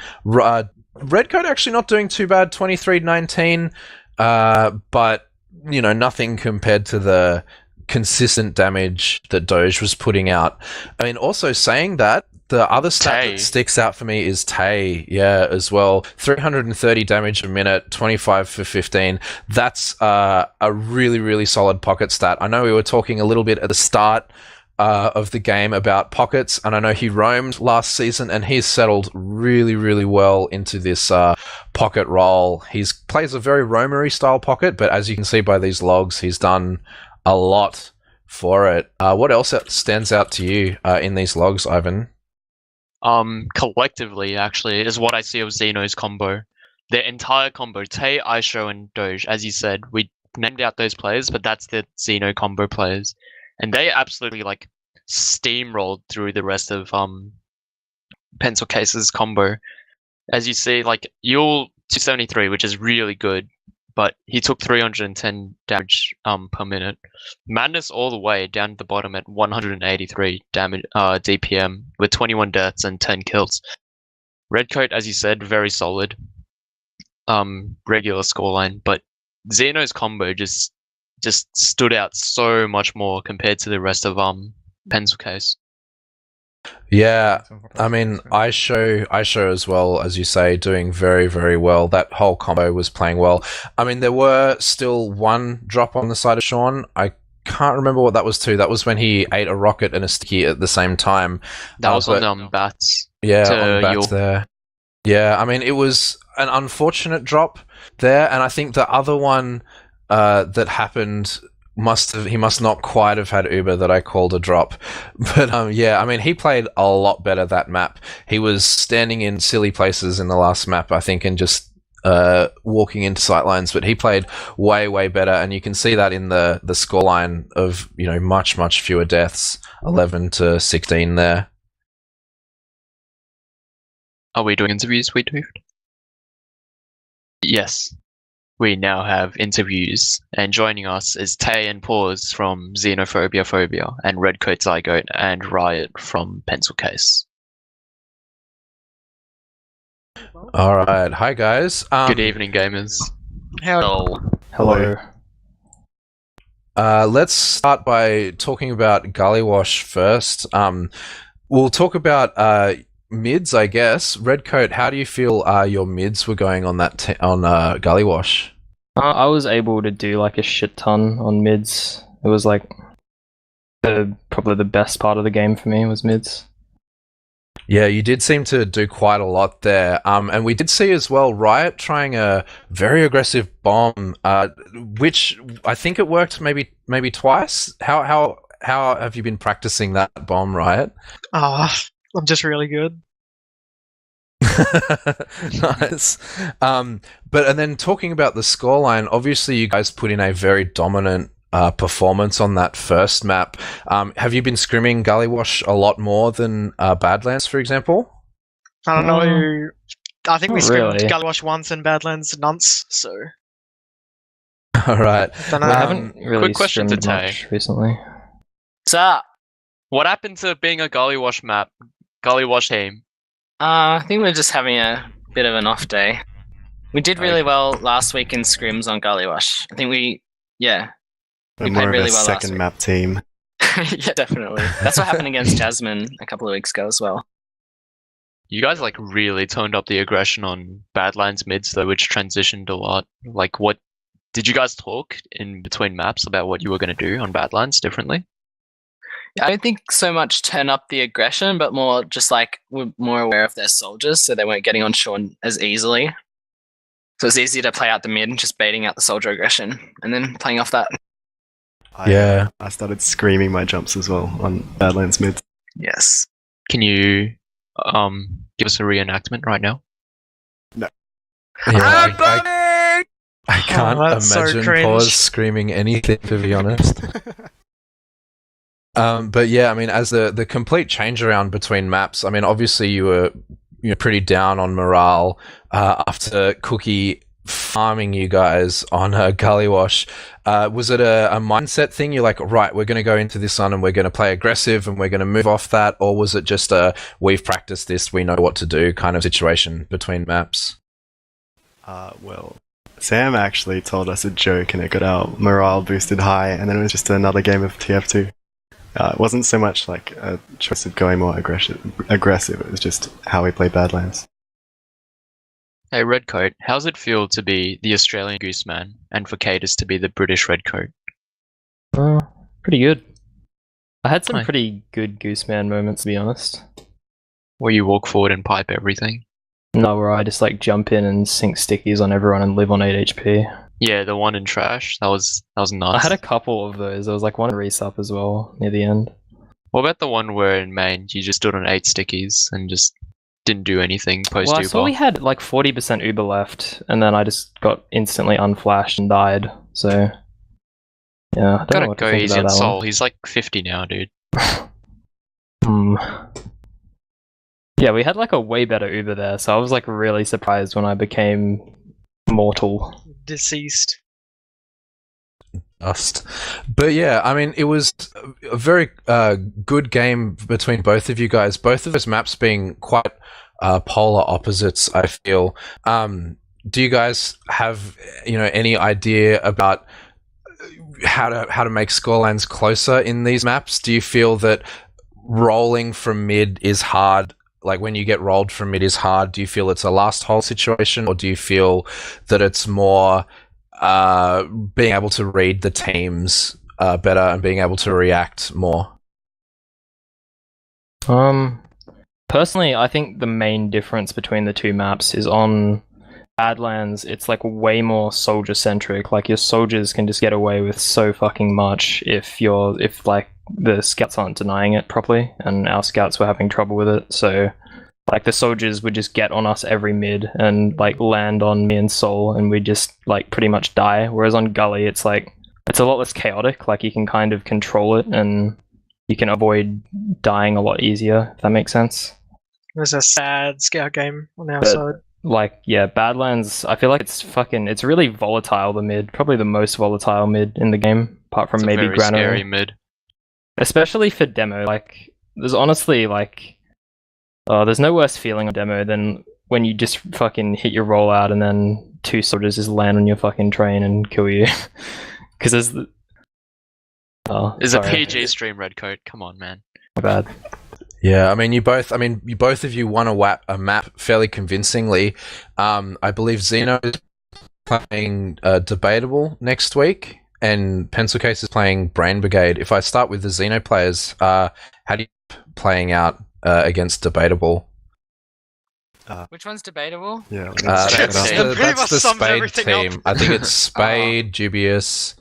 Speaker 1: Redcoat actually not doing too bad, 23-19, but you know, nothing compared to the consistent damage that Doge was putting out. I mean, also saying that, the other stat that sticks out for me is Tay, yeah, as well. 330 damage a minute, 25 for 15. That's a really solid pocket stat. I know we were talking a little bit at the start of the game about pockets, and I know he roamed last season, and he's settled really well into this pocket role. He plays a very roamery style pocket, but as you can see by these logs, he's done a lot for it. What else stands out to you in these logs, Ivan?
Speaker 2: Collectively, actually, is what I see of Xeno's combo. Their entire combo, Tay, Aisho, and Doge. As you said, we named out those players, but that's the Xeno combo players. And they absolutely like steamrolled through the rest of Pencil Case's combo. As you see, like Yule 273, which is really good, but he took 310 damage per minute. Madness all the way down at the bottom at 183 damage DPM with 21 deaths and 10 kills. Redcoat, as you said, very solid. Regular scoreline, but Xeno's combo just stood out so much more compared to the rest of Pencil Case.
Speaker 1: Yeah, I mean, I show as well, as you say, doing very well. That whole combo was playing well. I mean, there were still one drop on the side of Sean. I can't remember what that was to. That was when he ate a rocket and a sticky at the same time.
Speaker 2: That was on Bats.
Speaker 1: Yeah, on Bats there. Yeah, I mean, it was an unfortunate drop there, and I think the other one that happened he must not quite have had Uber that I called a drop. But yeah, I mean, he played a lot better that map. He was standing in silly places in the last map, I think, and just walking into sightlines, but he played way better, and you can see that in the scoreline of, you know, much fewer deaths, 11-16 there.
Speaker 2: Are we doing interviews, Wiethoofd? Yes. we now have interviews, and joining us is Tay and Paws from Xenophobia Phobia, and Redcoat Zygote and Riot from Pencil Case.
Speaker 1: All right, hi guys.
Speaker 2: Good evening, gamers.
Speaker 3: Hello.
Speaker 1: Let's start by talking about Gullywash first. We'll talk about mids, I guess. Redcoat, how do you feel your mids were going on that on Gullywash?
Speaker 3: I was able to do like a shit ton on mids. It was like probably the best part of the game for me was mids.
Speaker 1: Yeah, you did seem to do quite a lot there. And we did see as well Riot trying a very aggressive bomb, which I think it worked maybe twice. How have you been practicing that bomb, Riot?
Speaker 4: I'm just really good.
Speaker 1: Nice. But and then talking about the scoreline, obviously you guys put in a very dominant performance on that first map. Have you been scrimming Gullywash a lot more than Badlands, for example?
Speaker 4: I don't know. I think we
Speaker 3: Not
Speaker 4: scrimmed
Speaker 3: really.
Speaker 4: Gullywash once and Badlands nonce, so
Speaker 1: All right.
Speaker 4: don't know.
Speaker 3: I haven't really
Speaker 2: quick question to
Speaker 3: scrimmed
Speaker 2: Tay.
Speaker 3: much recently.
Speaker 5: What's up?
Speaker 2: What happened to being a Gullywash map? Gullywash team?
Speaker 5: I think we're just having a bit of an off day. We did really well last week in scrims on Gullywash. I think we played
Speaker 6: More of
Speaker 5: really
Speaker 6: a
Speaker 5: well last
Speaker 6: second
Speaker 5: week.
Speaker 6: map team.
Speaker 5: Yeah, definitely. That's what happened against Jasmine a couple of weeks ago as well.
Speaker 2: You guys like really toned up the aggression on Badlands mids though, which transitioned a lot. Like, what did you guys talk in between maps about what you were going to do on Badlands differently?
Speaker 5: I don't think so much turn up the aggression, but more just like we're more aware of their soldiers, so they weren't getting on Sean as easily. So it's easy to play out the mid and just baiting out the soldier aggression and then playing off that.
Speaker 6: I started screaming my jumps as well on Badlands mid.
Speaker 5: Yes.
Speaker 2: Can you give us a reenactment right now?
Speaker 1: Yeah, I can't
Speaker 4: that's so
Speaker 1: imagine
Speaker 4: cringe.
Speaker 1: Paws screaming anything, to be honest. But yeah, I mean, as the complete change around between maps, I mean, obviously you were pretty down on morale after Cookie farming you guys on Gullywash. Was it a mindset thing? You're like, right, we're going to go into this one and we're going to play aggressive and we're going to move off that? Or was it just a, we've practiced this, we know what to do kind of situation between maps?
Speaker 6: Well, Sam actually told us a joke and it got our morale boosted high, and then it was just another game of TF2. It wasn't so much like a choice of going more aggressive, it was just how we played Badlands.
Speaker 2: Hey, Redcoat, how's it feel to be the Australian Gooseman and for Cadus to be the British Redcoat?
Speaker 3: Pretty good. I had some
Speaker 2: Nice.
Speaker 3: pretty good Gooseman moments, to be honest.
Speaker 2: Where you walk forward and pipe everything?
Speaker 3: No, where I just like jump in and sink stickies on everyone and live on 8 HP.
Speaker 2: Yeah, the one in trash. That was nuts.
Speaker 3: I had a couple of those. There was like one in resup as well near the end.
Speaker 2: What about the one where in main you just stood on 8 stickies and just didn't do anything post
Speaker 3: Well, I saw we
Speaker 2: Uber?
Speaker 3: had like 40% Uber left, and then I just got instantly unflashed and died. So yeah, I don't know
Speaker 2: Gotta
Speaker 3: what to
Speaker 2: go
Speaker 3: think
Speaker 2: easy
Speaker 3: about
Speaker 2: on
Speaker 3: that
Speaker 2: Soul. He's like 50 now, dude.
Speaker 3: one. Yeah, we had like a way better Uber there, so I was like really surprised when I became mortal.
Speaker 4: Deceased.
Speaker 1: Dust. But yeah, I mean, it was a very good game between both of you guys. Both of those maps being quite polar opposites, I feel. Do you guys have any idea about how to make scorelines closer in these maps? Do you feel that rolling from mid is hard? Like when you get rolled from mid is hard. Do you feel it's a last hole situation, or do you feel that it's more being able to read the teams better and being able to react more?
Speaker 3: Personally, I think the main difference between the two maps is on Badlands, it's like way more soldier centric. Like your soldiers can just get away with so fucking much if like the scouts aren't denying it properly, and our scouts were having trouble with it. So like the soldiers would just get on us every mid and like land on me and Soul, and we just like pretty much die. Whereas on Gully, it's like it's a lot less chaotic. Like you can kind of control it and you can avoid dying a lot easier, if that makes sense.
Speaker 4: It was a sad scout game on our
Speaker 3: But-
Speaker 4: side.
Speaker 3: like, yeah, Badlands, I feel like it's really volatile, the mid. Probably the most volatile mid in the game, apart from
Speaker 2: It's a
Speaker 3: maybe
Speaker 2: very
Speaker 3: Granary.
Speaker 2: scary mid.
Speaker 3: Especially for demo, like, there's honestly, like, there's no worse feeling on demo than when you just fucking hit your rollout and then 2 soldiers just land on your fucking train and kill you. Because there's the... Oh,
Speaker 2: It's a
Speaker 3: sorry,
Speaker 2: PG stream, Redcoat. Come on, man.
Speaker 3: my bad.
Speaker 1: Yeah, I mean, you both of you won a map fairly convincingly. I believe Xeno is playing Debatable next week, and Pencil Case is playing Brain Brigade. If I start with the Xeno players, how do you playing out against Debatable?
Speaker 5: Which one's debatable?
Speaker 6: Yeah,
Speaker 1: That's
Speaker 2: check it out.
Speaker 4: That pretty
Speaker 1: that's
Speaker 4: much
Speaker 1: the
Speaker 4: sums
Speaker 1: Spade
Speaker 4: everything up.
Speaker 1: team. I think it's Spade, Dubious,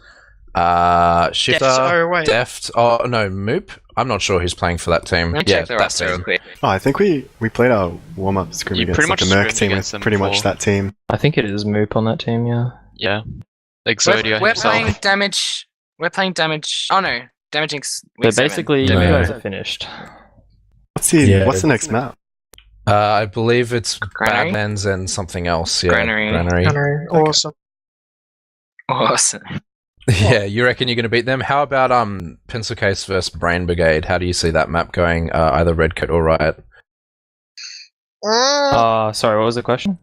Speaker 1: Shifter,
Speaker 4: Oh, wait.
Speaker 1: Deft. Oh no, Moop. I'm not sure who's playing for that team.
Speaker 5: Let me
Speaker 1: Yeah,
Speaker 5: check the
Speaker 1: that
Speaker 5: roster real
Speaker 1: team.
Speaker 5: quick.
Speaker 6: Oh, I think we played our warm-up scrim
Speaker 2: You
Speaker 6: against
Speaker 2: pretty
Speaker 6: like,
Speaker 2: much
Speaker 6: a Merc
Speaker 2: scrimmed
Speaker 6: team
Speaker 2: against
Speaker 6: with
Speaker 2: them
Speaker 6: pretty much
Speaker 2: before.
Speaker 6: that team.
Speaker 3: I think it is Moop on that team, yeah.
Speaker 2: Yeah. Exodia
Speaker 5: We're
Speaker 2: himself.
Speaker 5: playing damage. We're playing damage. Oh no, damaging.
Speaker 3: So basically, you
Speaker 1: No.
Speaker 3: guys are finished.
Speaker 6: What's
Speaker 1: Yeah.
Speaker 6: the next map?
Speaker 1: I believe it's
Speaker 5: Granary?
Speaker 1: Badlands and something else. Yeah,
Speaker 5: Granary.
Speaker 4: I know, awesome.
Speaker 5: Awesome.
Speaker 1: Yeah, you reckon you're going to beat them? How about Pencil Case versus Brain Brigade? How do you see that map going? Either Redcoat or Riot.
Speaker 3: Sorry, what was the question?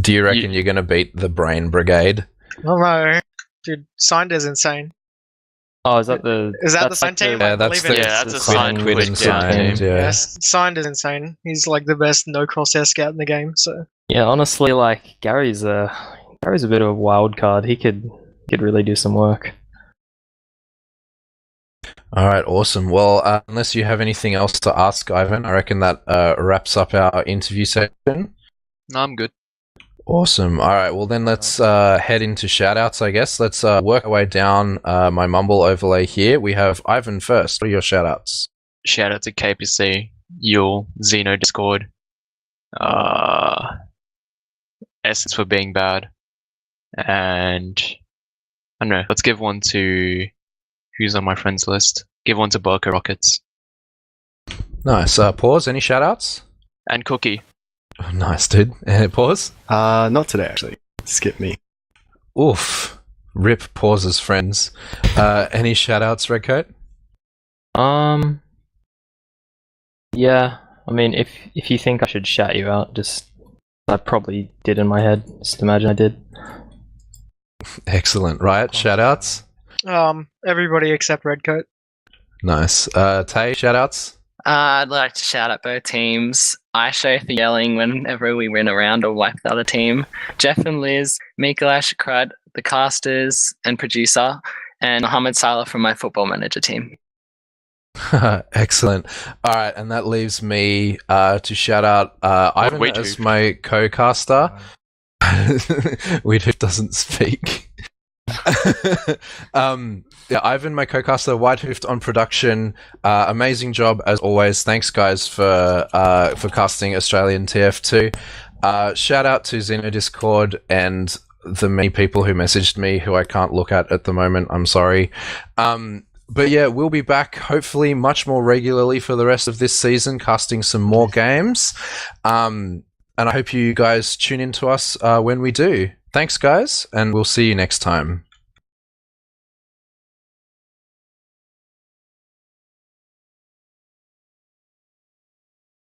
Speaker 1: Do you reckon you're going to beat the Brain Brigade?
Speaker 4: Oh no. Dude, Signed is insane.
Speaker 3: Oh, is that the...
Speaker 4: Is that the
Speaker 3: that's
Speaker 4: same
Speaker 3: like
Speaker 4: team?
Speaker 1: Yeah, that's
Speaker 4: believe
Speaker 1: the
Speaker 4: it.
Speaker 2: Yeah, that's a
Speaker 3: Quid-
Speaker 2: signed
Speaker 1: Quid
Speaker 2: Quid
Speaker 1: and
Speaker 2: down
Speaker 1: signed,
Speaker 2: team.
Speaker 1: yeah.
Speaker 4: Yes, Signed is insane. He's like the best no crosshair scout in the game. So
Speaker 3: Yeah, honestly, like, Gary's a bit of a wild card. He could really do some work.
Speaker 1: All right, awesome. Well, unless you have anything else to ask, Ivan, I reckon that wraps up our interview section.
Speaker 2: No, I'm good.
Speaker 1: Awesome. All right, well then let's head into shoutouts, I guess. Let's work our way down my mumble overlay here. We have Ivan first. What are your shoutouts?
Speaker 2: Shout out to KPC, Yule, Xeno Discord, Essence for being bad, and I don't know. Let's give one to who's on my friends list. Give one to Burka Rockets
Speaker 1: Nice. Pause. Any shoutouts?
Speaker 2: and Cookie.
Speaker 1: Oh, nice, dude. Pause.
Speaker 6: Not today, actually. Skip me.
Speaker 1: Oof. Rip Pause's friends. Any shoutouts, Redcoat?
Speaker 3: Yeah, I mean, if you think I should shout you out, I probably did in my head. Just imagine I did.
Speaker 1: Excellent. Right. Shoutouts.
Speaker 4: everybody except Redcoat.
Speaker 1: Nice. Tay, shoutouts.
Speaker 5: I'd like to shout out both teams. I show for yelling whenever we win a round or wipe the other team. Jeff and Liz, Mikalash, Crud, the casters and producer, and Mohammed Salah from my football manager team.
Speaker 1: Excellent. All right, and that leaves me to shout out Ivan
Speaker 2: Wiethoofd.
Speaker 1: as my co-caster. Wiethoofd doesn't speak. Yeah, Ivan, my co-caster, Wiethoofd on production. Amazing job as always. Thanks, guys, for casting Australian TF2. Shout out to Xeno Discord and the many people who messaged me who I can't look at the moment. I'm sorry. But yeah, we'll be back hopefully much more regularly for the rest of this season, casting some more games. And I hope you guys tune in to us when we do. Thanks, guys, and we'll see you next time.